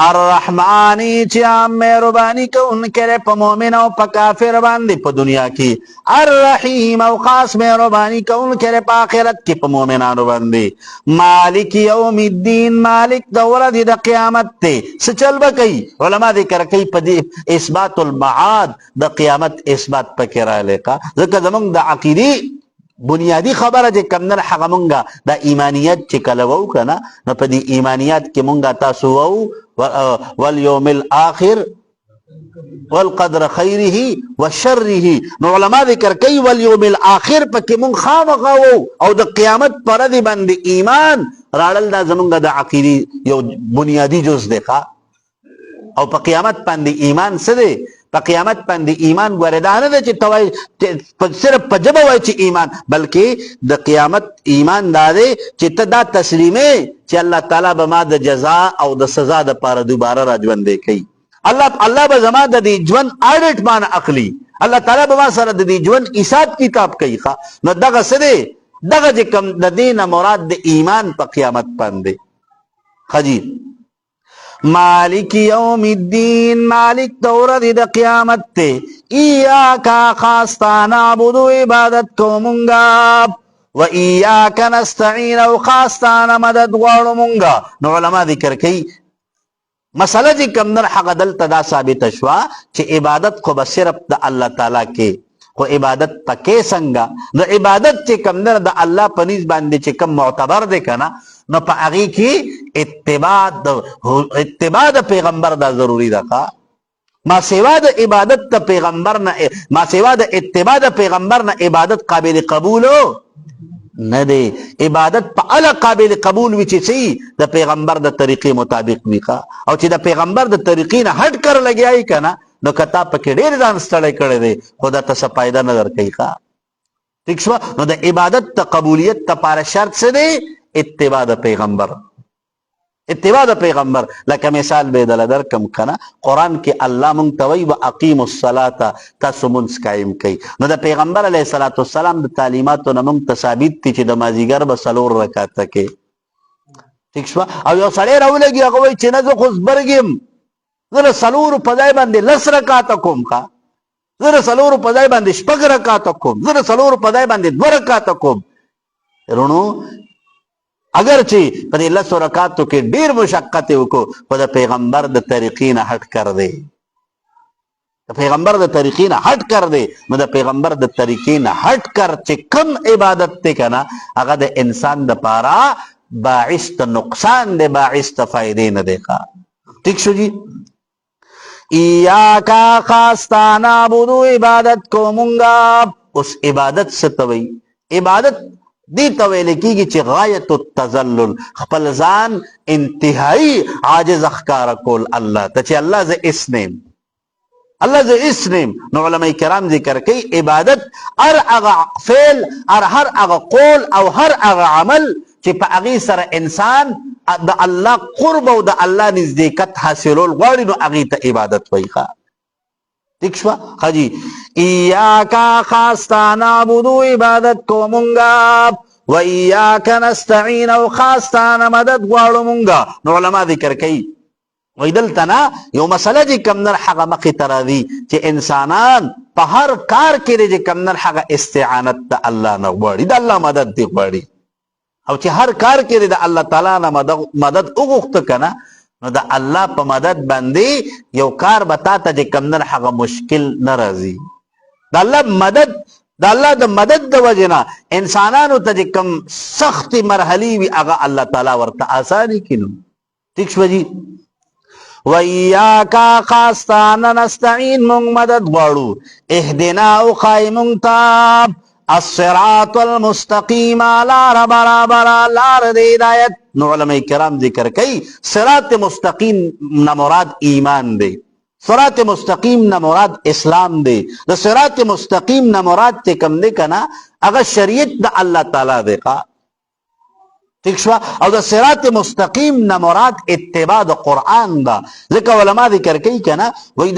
الرحمانی چې عام مهرباني کوونکی په مؤمن او په کافر باندې په دنیا کې الرحیم او خاص مهرباني کوونکی په آخرت کې په مؤمنانو باندې مالک یوم الدین مالک د ورځې د قیامت ته څه چل به کوي علما ذکر کوي په دې اثبات المعاد د قیامت اثبات پکې راغلی ځکه زمونږ د عقیدې بنیادی خبره چې کم نه هغه مونږه د ایمانیت چې کله وو کنه نو په دې ایمانیت کې مونږه تاسو وو والیوم الاخر والقدر خیره وشره نو علما ذکر کوي والیوم الاخر پکې مونږ خامخا وو او د قیامت پر دې باندې ایمان راړل دا زمونږه د عقیدې یو بنیادی جز دی او په قیامت باندې ایمان څه دی په قیامت باندې ایمان ګوره دا نه ده چې توای صرف په ژبه وای چې ایمان بلکې د قیامت ایمان دا دی چې ته دا تسلیمې چې الله تعالی به ما د جزا او د سزا دپاره دوباره را ژوندی کوي الله به زما د دې ژوند اډټ مان اخلي الله تعالی به ما سره د دې ژوند حساب کتاب کوي نو دغه څه دی دغه چې کوم د دې نه مراد د ایمان په قیامت باندې خجی مالک یوم الدین مالک دورد د قیامت ته ایاکا خاصتا نعبدو عبادت کو مونگا و ایاکا نستعین او خاصتا مدد غواړو مونگا نو علما ذکر کئی مسئلہ جی کم در حق دلتا دا ثابت شوا چه عبادت کو بصرف دا اللہ تعالی کے خو عبادت پکې څنګه د عبادت چې کم در د الله پنیز باندې چې کم معتبر دی کنه نو په هغه کې اتباع د پیغمبر دا ضروری ده ما سوا د عبادت د پیغمبر نه ما سوا د اتباع د پیغمبر نه عبادت قابل قبول نه دی عبادت په اعلی قابل قبول وي چې سي د پیغمبر د طریقې مطابق وي او چې د پیغمبر د طریقې نه هټ کر لګیای کنه نو کتا پکې ډېر ځان ستړی کړی دی خو دا ته څه فایده نه درکوي ٹھیک شوه نو د عبادت د قبولیت دپاره شرط څه دی اتباع د پیغمبر اتباع د پیغمبر لکه مثال به دله درکم کنه قرآن کې الله مونږ ته وایي واقیموا الصلاة تاسو مونځ قایم کوئ نو د پیغمبر علیه الصلاة والسلام د تعلیماتو نه مونږ ته ثابت دي چې د مازدیګر به 4 رکعاته کې ٹھیک شوه او یو سړی راولګي هغه وایي چې نه زه خو زبرګ یم زه 4 په ځای باندې 10 رکعاته کوم زه 4 په ځای باندې 6 رکعاته کوم زه 4 په ځای باندې 2 رکعاته کوم رونو اگر چې په دې 10 رکعاتو کې ډیر مشقت وکړو خو د پیغمبر د طریقې نه هټ کړ دی د پیغمبر د طریقې نه هټ کړ دی نو د پیغمبر د طریقې نه هټ کړ چې کم عبادت ته کنه هغه د انسان د پاره باعث ته نقصان دی باعث ته فائدې نه دی ٹھیک شو جی ایاکا خاصتا نعبدو عبادت کو مونگا اس عبادت ستوئی عبادت دی تویل کیږي چې غایت التذلل خپل ځان انتهایی عاجز اخکار کول الله ته چې الله ز اسنیم الله ز اسنیم نو علماء کرام ذکر کوي عبادت هر هغه فعل هر هغه قول او هر هغه عمل چې په هغه سره انسان د الله قرب او د الله نزدېکت حاصلول غواړي نو هغه ته عبادت وایي ٹھیک شو حجی ایاکا خاصتا نعبدو عبادت کو مونگا و ایاکا نستعین او خاصتا مدد غواړو مونگا نو علماء ذکر کئی وی دلتنا یو مسئلہ جی کمنر حق مخی ترازی چی انسانان پا ہر کار کرے جی کمنر حق استعانت دا اللہ نغواړي دا اللہ مدد دی غواړي او چې هر کار کرے دا اللہ تعالی نا مدد اغوخت کنا نو دا الله په مدد باندې یو کار بتا ته چې کمنر هغه مشکل ناراضي دا الله مدد دا الله د مدد د وجنا انسانانو ته چې کم سخت مرحلي وي هغه الله تعالی ورته آساني کینو ٹھیک شو جی وَإِيَّاكَ خَاصَّةً نَسْتَعِينُ مونږ مدد غواړو اهدنا او خای مونږ ته الصراط المستقیم لار برابر لار د ہدایت. نو علماء کرام ذکر کوي صراط مستقیم نه مراد ایمان دی، صراط مستقیم نه مراد اسلام دی، د صراط مستقیم نه مراد ته کم دی کنه هغه شریعت د الله تعالی دی. ٹھیک شو او د صراط مستقیم نه مراد اتباع د قران دا. ځکه علما ذکر کوي کنه وای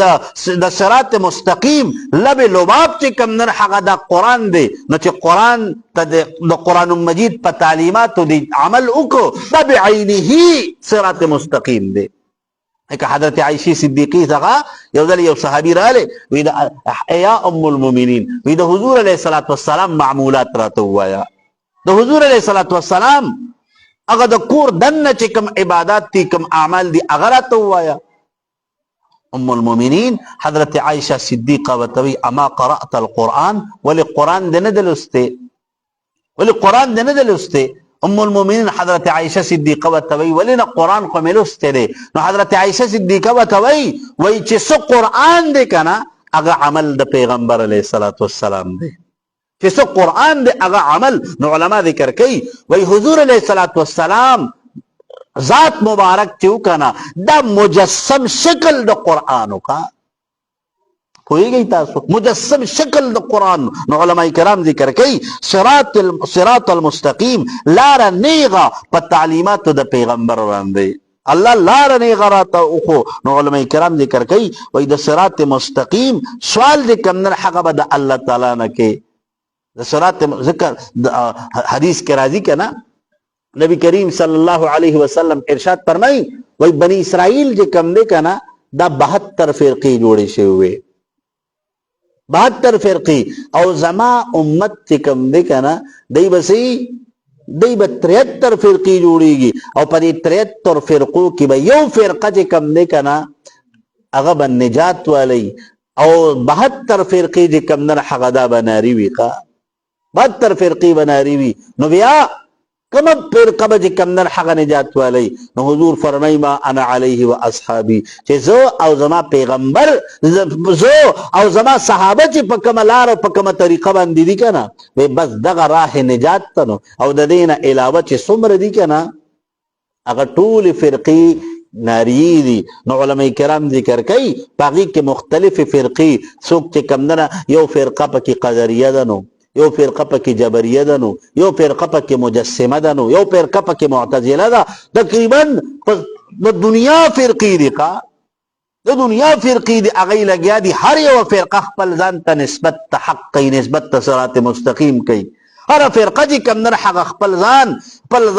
د صراط مستقیم لب لباب چې کم نه هغه د قران دی. نو چې قران ته د قران مجید په تعلیماتو دی عمل وکړو دا بعینه صراط مستقیم دی. که حضرت عائشہ صدیقی څنګه یو ځل یو صحابي رااله وی د یا ام المؤمنین وی د حضور علیه الصلاۃ والسلام معمولات راته وایا. د حضور علیه الصلاۃ والسلام هغه د کور دنه چې کوم عبادت دي کوم اعمال دي هغه راته وایا. ام المؤمنین حضرت عائشہ صدیقہ وتوی اما قرأت القرآن ولی قرآن دې نه دلسته ولی قرآن دې نه دلسته. ام المؤمنین حضرت عائشہ صدیقہ وتوی ولی نه قرآن خو ملسته دی. نو حضرت عائشہ صدیقہ وتوی وای چې څو قرآن دی کنه هغه عمل د پیغمبر علیه الصلاۃ والسلام دی چې څو قرآن دی هغه عمل. نو علما ذکر کوي وای حضور علیه الصلاۃ والسلام ذات مبارک چې وکنه دا مجسم شکل د قرآن کا پوهیږئ تاسو مجسم شکل د قرآن. نو علما کرام ذکر کوي صراط المستقیم لار نیغه په تعلیماتو د پیغمبر باندې الله لار نیغه راته وخو. نو علما کرام ذکر کوي وای د صراط مستقیم سوال دې کم نه هغه به د الله تعالی نه کې د صراط ذکر حدیث کې راځي کنه نبی کریم صلی الله علیه وسلم ارشاد فرمایي وای بنی اسرائیل چې کم دی کنه دا 72 فرقې جوړې شوی 72 فرقې او زما امت چې کم دی کنه دی به 73 فرقې جوړیږي او په دې 73 فرقو کې به یو فرقه چې کم دی کنه هغه به نجات والی او 72 فرقې چې کم نه هغه دا بناری وي 72 فرقې بناری وي. نو بیا کوم فرقه به کم نه هغه نجات والی. نو حضور فرمای ما انا علیه و اصحابی چې زه او زما پیغمبر زه او زما صحابه چې په کومه لار او په کومه طریقه باندې دي کنه وای بس دغه راه نجات ته نو او د دې نه علاوه چې څومره دي کنه هغه ټول فرقې ناری دي. نو علماء کرام ذکر کوي باقي کې مختلف فرقې څوک چې کم نه یو فرقه پکې قدریه ده نو یو فرقه پکې جبریه ده نو یو فرقه پکې مجسمه ده نو یو فرقه پکې معتزله ده. تقریبا د دنیا فرقې دي د دنیا فرقې دي هغه لګیا دي هر یو فرقه خپل ځان ته نسبت ته حق کوي نسبت ته صراط مستقیم کوي. هر فرقه چې کم نه هغه خپل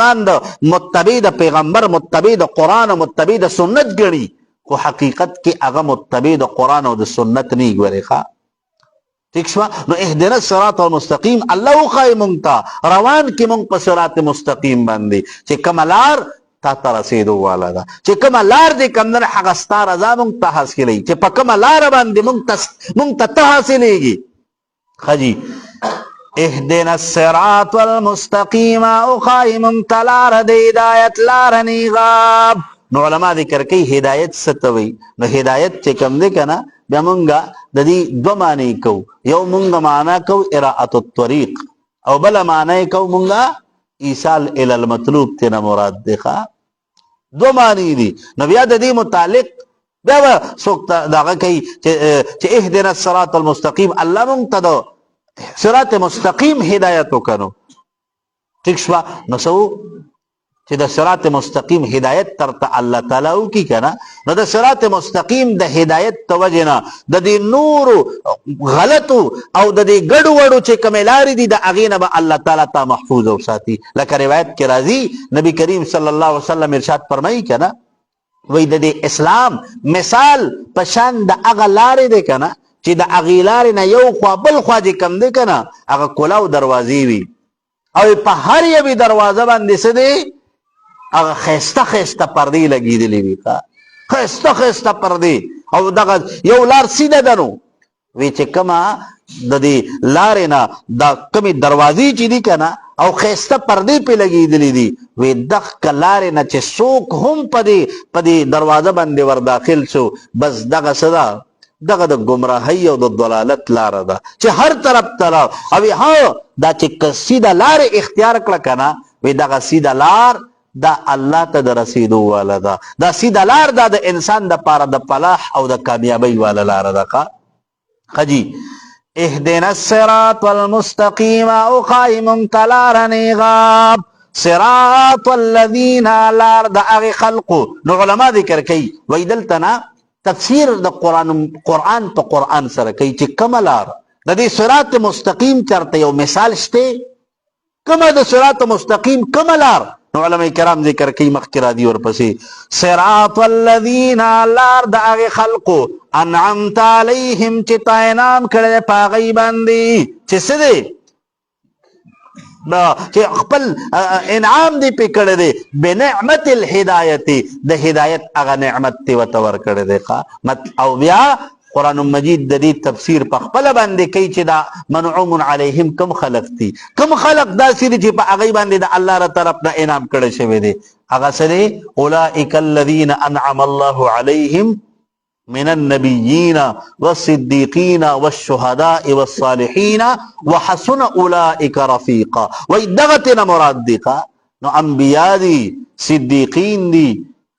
ځان د متبع د پیغمبر متبع د قرآن او متبع د سنت ګڼي خو حقیقت کې هغه متبع د قرآن او د سنت نه ګوري. ٹھیک شو نو اهدنا الصراط المستقیم الله خای مونږ ته روان کې مونږ په صراط مستقیم باندې چې کملار تا ته رسیدو والا ده چې کملار دې کم نه هغه ستار رضا مونږ ته حاصلې چې په کملار باندې مونږ ته حاصلېږي. خجی اهدنا الصراط المستقیم او خای مونږ ته لار د هدایت لار نیغاب. نو علما ذکر کوي هدایت ستوي. نو هدایت چې کم دی کنه بیا مونږه د دې دو معنی کو یو مونږه معنا کو اراءة الطريق او بل معنی کو مونږه ایصال الى المطلوب تینا مراد دی. دو معنی دي. نو بیا د دې متعلق بیا څوک داغه کوي چې اهدنا الصراط المستقیم الله مونږ ته صراط مستقیم هدایت وکړو. ٹھیک شو نو سو چې د صراط مستقیم هدایت ترته الله تعالی وکي کنه نو د صراط مستقیم د هدایت توجنا د دې نور غلطو او د دې ګډ وډو چې کملاري دي د اغینه به الله تعالی ته محفوظ او ساتي. لکه روایت کې راځي نبی کریم صلی الله علیه وسلم ارشاد فرمایي کنه وای د دې اسلام مثال پشان د اغه لارې دی کنه چې د اغه لارې نه یو خوا بل خوا دې کم دی کنه هغه کلاو دروازې وي او په هر یوه دروازه باندې څه دی هغه خسته پردې لګېدلې وي خسته پردې او دغه یو لار سیده ده نو وی چې کما د دې لارې نه دا کمی دروازې چې دي کنه او خيسته پردې په لګېدلې دي وی دغه لارې نه چې څوک هم په دې دروازه باندې ور داخل شو بس دغه صدا دغه د گمراهۍ او د ضلالت لار ده چې هر طرف ته او ها دا چې سیده لار اختیار کړه کنه وی دغه سیده لار دا الله ته د رسیدو والا ده دا سیده لار دا د انسان د پاره د فلاح او د کامیابی والا لار ده خجی اهدنا الصراط المستقيم او قائم تلارني غاب صراط الذين لار د اغه خلق نو علما ذکر کوي وای دلتنا تفسیر د قرآن په قرآن سره کوي چې کملار د دې صراط مستقیم چرته یو مثال شته کما د صراط مستقیم کملار نو علماء کرام ذکر کوي مخکرا دی ورپسې صراط الذين لار د هغه خلقو انعمت علیهم چې تا انعام کړی په هغې باندې چې څه دی چې خپل انعام دی پې کړی دی بنعمت الهدایت د هدایت هغه نعمت دی ورته ورکړی دی او بیا قرآن مجید د دې تفسیر په خپل باندې کوي چې دا منعوم علیهم کم خلق دي کم خلق داسې دي چې په هغې باندې د الله ر طرف نه انعام کړی شوی دی هغه څه دی اولئک الذین انعم الله علیهم من النبیین والصدیقین والشهداء والصالحین وحسن اولئک رفیقا وای دغه تینا مراد دی نو انبیاء دی صدیقین دی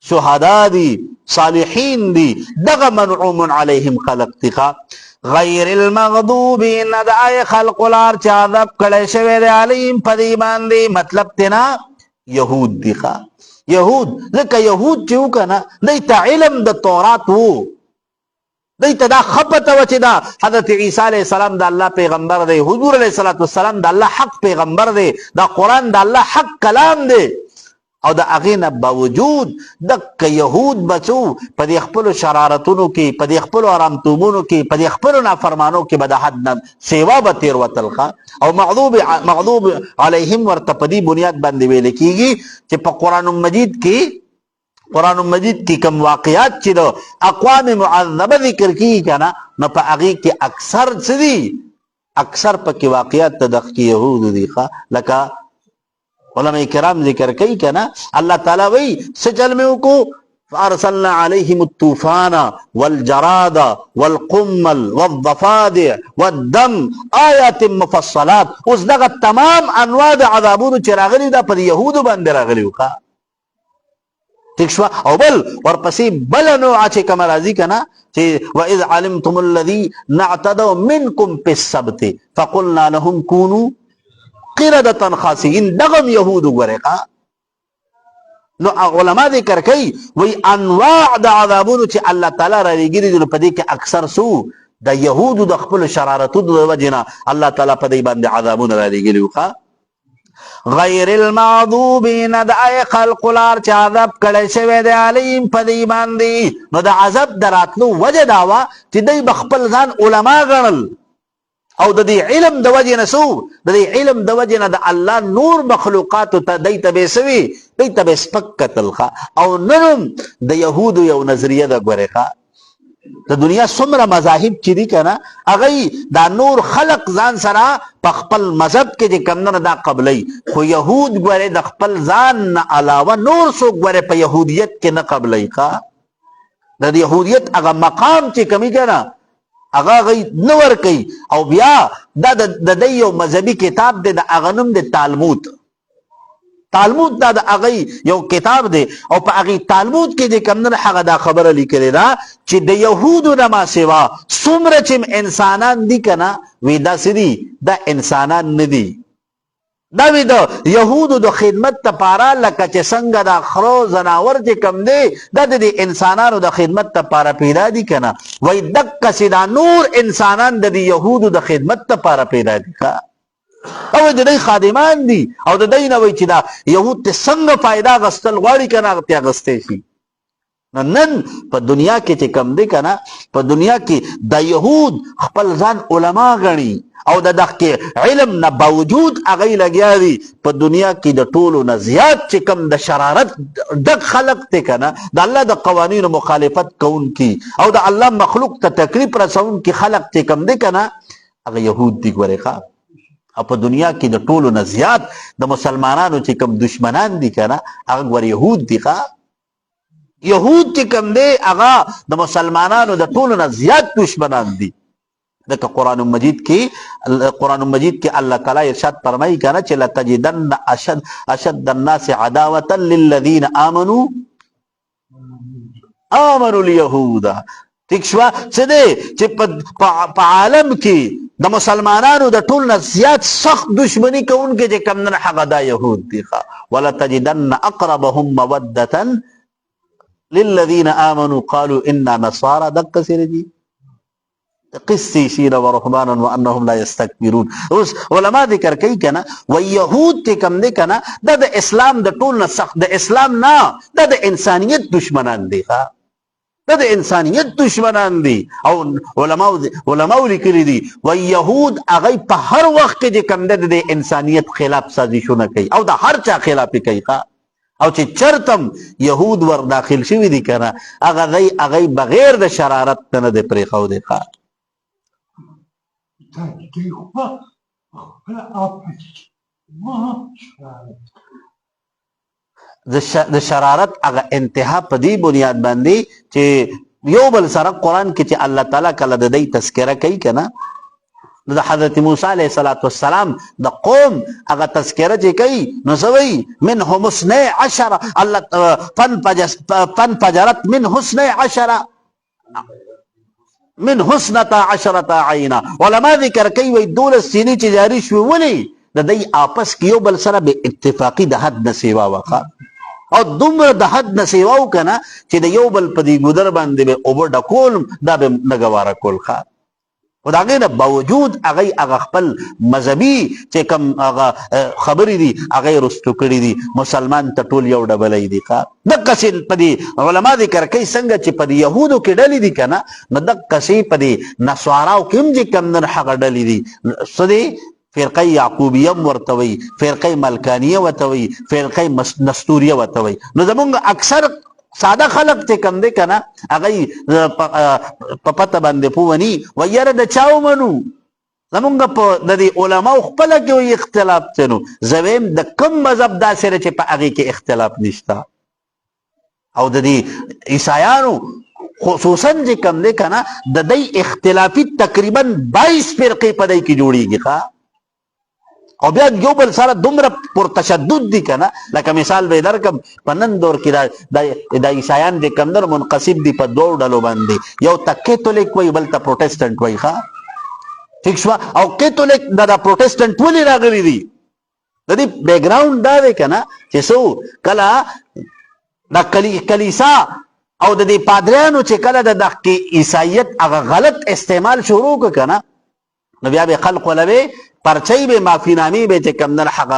شهدا دی صالحین دی دغه منعوم علیهم خلق تخا غیر المغضوب ندعای خلق لار چا عذاب کړی شوی دی علیهم په دې باندې مطلب تینا یهود دی یهود ځکه یهود چې وکنه دوی ته علم د تورات وو دوی ته دا خپته وه چې دا حضرت عیسی علیه السلام د الله پیغمبر دی حضور علیه السلام د الله حق پیغمبر دی دا قرآن د الله حق کلام دی او د هغې نه باوجود دغه یهود بچو په دې خپلو شرارتونو کې په دې خپلو ارامتوبونو کې په دې خپلو نافرمانو کې به د حد نه سیوا به تېروتل او مغضوب علیهم ورته په دې بنیاد باندې ویل کېږي چې په قرآن مجید کې کوم واقعات چې د اقوام معذبه ذکر کېږي که نه نو په هغې کې اکثر څه دي اکثر پکې واقعات د دغه یهودو دي لکه علماء کرام ذکر کوي کنه الله تعالی وی سچل میں کو فارسلنا عليهم الطوفان والجراد والقمل والضفادع والدم آیات مفصلات اوس دغه تمام انواع د عذابونو چې راغلي دا پر يهودو باندې راغلي وکا ٹھیک شو او بل ورپسې بل نوع چې کوم راځي کنه چې واذ علمتم الذي نعتدوا منكم في السبت فقلنا لهم كونوا قردتن خاسئین دغم یهود ورقا نو علماء ذکر کوي وی انواع د عذابونو چې الله تعالی را لګیږي نو په دې کې اکثر سو د یهودو د خپل شرارتونو د وجنه الله تعالی په دې باندې عذابونه را لګیږي غیر المغضوب ندعای خلق لار چې عذاب کړی شوی دی علیهم په دې باندې نو د عذاب دراتلو وجه دا وه چې دوی به خپل ځان علما ګڼل او د دې علم د وجه نه سو د دې علم د وجه نه د الله نور مخلوقات ته دای ته به سوي دای ته به سپک قتل او نن د يهودو یو نظریه د ګورخه د دنیا څومره مذاهب چې دي کنه هغه دا نور خلق ځان سره په خپل مذهب کې چې کمنه دا قبلي خو يهود ګوره د خپل ځان نه علاوه نور څوک ګوره په يهودیت کې نه قبلي د يهودیت هغه مقام چې کمی کنه هغه غي نور کوي او بیا دا د یو مذهبي کتاب دی د هغه نوم دی تالمود دا د هغه یو کتاب دی او په هغه تالمود کې د کمنه هغه دا خبره لیکلې ده چې د يهودو نه ما سوا څومره چې انسانان دي کنه وی دا سدي دا انسانان نه دي دا وی د يهودو د خدمت لپاره لکه چې څنګه دا خرو زناور چې کم دی دا د انسانانو د خدمت لپاره پیدا دي کنه وای دک سدا نور انسانان د يهودو د خدمت لپاره پیدا دي او د دې خادمان دي او د دې نه وای چې دا يهود ته څنګه फायदा غستل غواړي کنه هغه غستې شي نن په دنیا کې چې کم دی کنه په دنیا کې د يهود خپل ځان علما غني او د دغه علم نه باوجود هغه لګیا دي په دنیا کې د ټولو نه زیات چې کم د شرارت ډک خلق ته کنه د الله د قوانینو مخالفت کوونکي او د الله مخلوق ته تکلیف رسونکي خلق چې کم دي کنه هغه يهود دي. ګوره ښا او په دنیا کې د ټولو نه زیات د مسلمانانو چې کم دشمنان دي کنه هغه ګوره يهود دي. ښا يهود چې کم دي هغه د مسلمانانو د ټولو نه زیات دشمنان دي. دغه قرآن مجید کې الله تعالی ارشاد فرمایي کنه چې لتجدن اشد الناس عداوه للذین آمنوا اليهود. ٹھیک شو څه دی چې په عالم کې د مسلمانانو د ټول نه زیات سخت دشمنی کوونکي چې کم نه هغه دا يهود دي. ولتجدن اقربهم موده للذین آمنوا قالوا انا نصارى. دقه سره دي قسيسين ورهبانا وانهم لا يستكبرون. اوس علما ذکر کوي کنه و يهود ته کم دي کنه د اسلام د ټول نه سخت د اسلام نه د انسانيت دشمنان دي. د انسانيت دشمنان دي او علما لیکلي دي و يهود هغه په هر وخت کې کم دي د انسانيت خلاف سازشونه کوي او د هر چا خلاف کوي. او چې چرتم يهود ور داخل شوي دي کنه هغه بغیر د شرارت نه د پرېخو دي. د شرارت هغه انتها په دې بنیاد باندې چې یو بل سره قرآن کې چې الله تعالی کله د دې تذکره کوي کنه د حضرت موسی علیه السلام د قوم هغه تذکره چې کوي نو سوي منهم 12 الله فانفجرت من 12 من 12 عینا. علما ذکر کوي وای 12 سینې چې جاری شوې ولې د دې آپس کې یو بل سره به اتفاقی د حد نه سیوا وکړه او دومره د حد نه سیوا وکنه چې د یو بل په دې ګودر باندې به اوبر ډکول دا به نګواره کول. ښه خو د هغې نه باوجود هغه خپل مذهبي چې کوم هغه خبرې دي هغه یې رستو کړي دي. مسلمان ته ټول یو ډبلی دي. دقسې په دې علما ذکر کوي څنګه چې په دې یهودو کې ډلې دي که نه نو دقسې په دې نصاراو کې هم چې کوم نه هغه ډلې دي. څه دي فرقه یعقوبیه هم ورته وایي، فرقه ملکانیه ورته وایي، فرقه نستوریه ورته وایي. نو زمونږ اکثر ساده خلق چې کم دی که نه هغه په پته باندې پووني و یاره د چا ومنو زمونږ په د دې علماو خپله کې وایي اختلاف دی. نو زه وایم د کوم مذهب داسې دی چې په هغې کې اختلاف نشته او د دې عیسایانو خصوصا چې کم دی که نه د دی اختلافي تقریبا 22 فرقې په دی کې جوړېږي او بیا یو بل سره دومره پر تشدد دي کنه. لکه مثال به درکم په نن دور کې د عیسایان د کمدر منقسم دي په دوه ډلو باندې، یو ته کیتولیک وایي بل ته پروټسټنټ وایي. ښه ٹھیک شو. او کیتولیک د پروټسټنټ ولې راغلي دي د دې بیک ګراوند دا دی کنه چې څو کله د کلیسا او د دې پادریانو چې کله د عیسایت هغه غلط استعمال شروع کړ کنه نو بیا به خلق ولوي پرچی به معافی نامې به چې کم نه هغه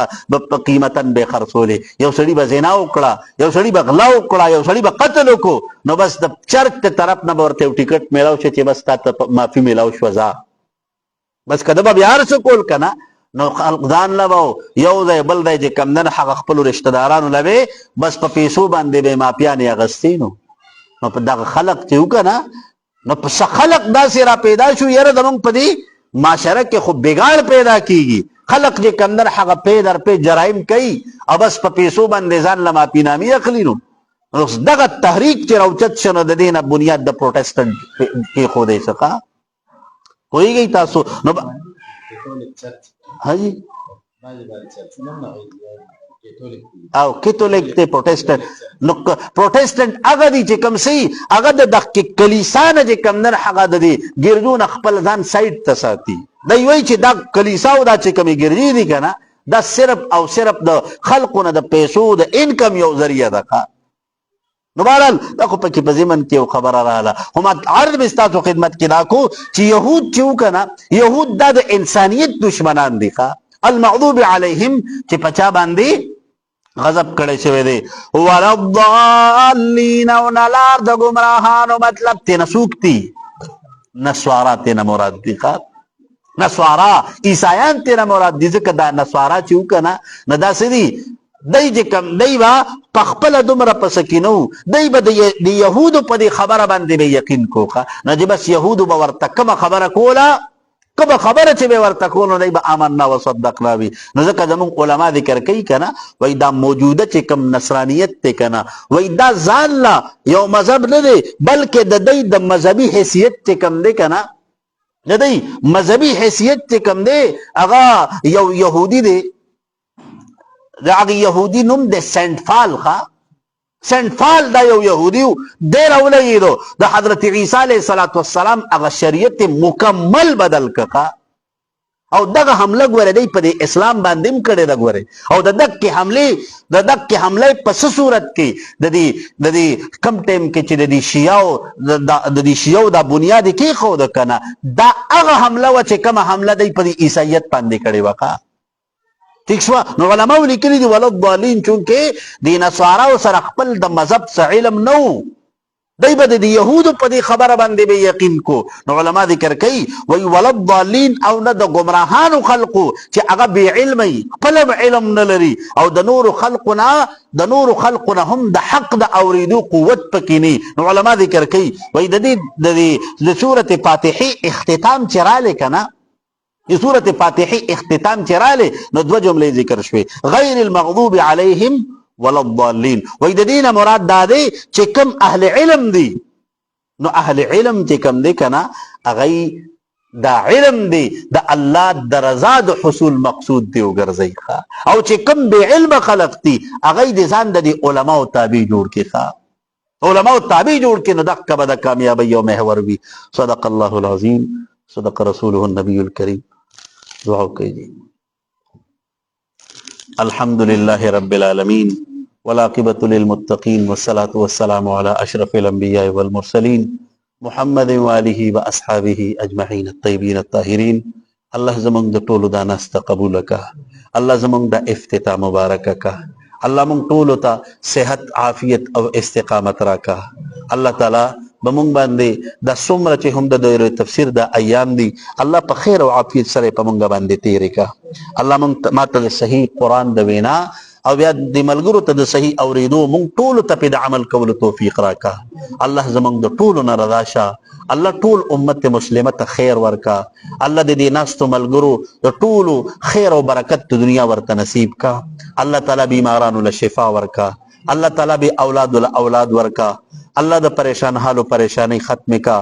په قیمتن به خرڅولې. یو سړي به زنا وکړه، یو سړي به غلا وکړه، یو سړي به قتل وکړو نو بس د چرچ طرف نه به ورته یو ټیکټ میلاو شي چې بس تا ته معافي میلاو شوه ځه بس که ده به بیا هر څه کول که نه نو ځان له به یو ځای بل ځای چې کم نه هغه خپلو رشته دارانو له به بس په پیسو باندې به یې مافیانې اخېستې. نو په دغه خلق چې و که نه نو په څه خلق داسې را پیدا شو یاره زمونږ په دې معاشره کې خو بګاړ پیدا کیږي. خلق چې کمدر هغه پی در پی جرایم کوي او بس په پیسو باندې ځان له معافي نامې اخلي. نو دغه تحریک چې راوچت شو نو د دې نه بنیاد د پروټسټنټ کېښودی څخه پوهېږئ تاسو. نو حاجي او کیتولیک دی پروټسټنټ. نو پروټسټنټ هغه دی چې کوم سي هغه د کلیسا نه چې کوم نه هغه د دې ګردو نه خپل ځان سایډ ته ساتي. دی وایي چې دا کلیسا او دا چې کومې ګردې دي که نه دا صرف او صرف د خلقو نه د پیسو د انکم یو ذریعه ده. نو بهرحال دا خو پکې په ضمن کې یو خبره راغله. خو ما عرض مې ستاسو خدمت کې دا کو چې یهود چې و که نه یهود دا د انسانیت دشمنان دي. المغضوب علیهم چې په چا باندې غضب کړی شوی دی. ولا الضالین او نه لار د ګمراهانو مطلب تېنه څوک دي؟ نسوارا تېنه مراد دي. نسوارا عیسایان تینا مراد دي ځکه دا نسوارا چې وکنه نه دا سدي دای چې کم دی با پخپل دومره پسکینو دی به د يهودو په دې خبره باندې به یقین کوخه نه چې بس يهودو به ورته کومه خبره کوله کومه خبره چې به ورته کوله دی به آمنا وصدقنا وي نو ځکه زموږ علما ذکر کوي کنه وای دا موجوده چې کم نصرانیت ته کنه وای دا ځان لا یو مذهب نه دی بلکې د دې د مذهبي حیثیت چې کم دی کنه د دې مذهبي حیثیت چې کم دی هغه یو يهودي دی دا هغه يهودي نوم د سنت فال ښا سنت فال دا یو يهودي ډېر اولېدو د حضرت عیسی علیه السلام هغه شریعت مکمل بدل کړه او دغه حمله غوړې دی په اسلام باندې هم کړي دا غوړې او د دغه حمله په صورت کې د دې کم ټیم کې چې د دې شیعو د بنیاد کې خو د کنه دا هغه حمله و چې کومه حمله دی په عیسایت باندې کړي وکړه ٹھیک شو نو علماء لیکلي دي ولد ضالین چونکه د نصارا سره خپل د مذهب څخه علم نو دی به د يهودو په دې خبره باندې به یقین کو نو علما ذکر کوي وی ولد ضالین او نه د گمراهانو خلقو چې هغه بے علمي خپل علم نه لري او د نور خلقنا هم د حق د اوریدو قوت پکې نه نو علما ذکر کوي وی د دې د سوره فاتحه اختتام چراله کنه یہ سورت فاتحی اختتام چرالے نو دو جملے ذکر شوی غیر المغضوب علیہم ولا الضالین وی د دین مراد دادے چه کم اہل علم دی نو اہل علم چه کم دی کنا اغی دا علم دی دا اللہ دا رضا دا حصول مقصود دی وگرزی خوا او چه کم بے علم خلق دی اغی دی زان دا دی علماء تابع جوڑ کی خوا علماء تابع جوڑ کی نو دقا بدا کامیابی و محور بھی صدق اللہ العظیم صدق رسوله النبی الکریم دعا کیجیے الحمد لله رب العالمين والعاقبة للمتقين والصلاة والسلام على أشرف الأنبياء والمرسلين محمد وآله وأصحابه أجمعين الطيبين الطاهرين الله زمون د ټولو دا ناسته قبول کا الله زمون د افتتاح مبارک کا الله مونږ ټولو ته صحت عافیت او استقامت راکا الله تعالی بمونږ باندې د څومره چې هم د دوی تفسیر د ایام دي الله په خیر او عافیت سره په مونږ باندې تیرې کا الله مونږ ماته صحیح قرآن د وینا او بیا د ملګرو ته د صحیح اوریدو مونږ ټولو ته په عمل کولو توفیق راکا الله زمونږ د ټولو نه رضا شه الله ټول امت مسلمه ته خیر ورکا الله د دې ناستو ملګرو د ټولو خیر او برکت د دنیا ورته نصیب کا الله تعالی بیمارانو له شفا ورکا الله تعالی به اولاد ورکا الله د پریشان حالو پریشانی ختم کا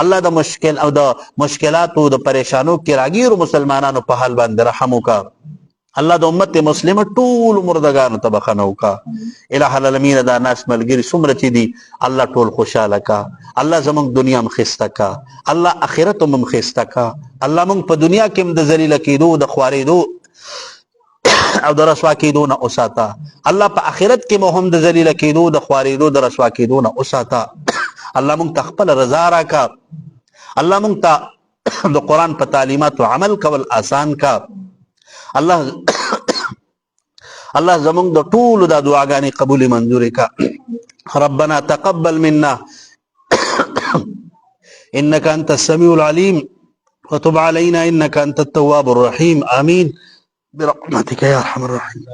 الله د مشکل او د مشکلاتو د پریشانو کې راګیرو مسلمانانو په حال باندې رحم وکا الله د امت مسلمه ټول مردگانو ته بخنه وکا الہ العالمین دا ناس ملګری څومره چې دي الله ټول خوشاله کا الله زمونږ دنیا مخسته کا الله اخرت هم مخسته کا الله مونږ په دنیا کې هم د ذلیل کېدو د خواریدو او د رسوا کېدو نه اوساته الله په آخرت کې مو هم د ذلیل کېدو د خواریدو د رسوا کېدو نه اوساته الله مونږ ته خپل رضا راکا الله مونږ ته د قرآن په تعلیماتو عمل کول آسان کا الله زمونږ د ټولو د دعاګانې قبول منظور کا ربنا تقبل منا انك انت السميع العليم وتب علينا انك انت التواب الرحيم آمين برحمتك يا ارحم الراحمين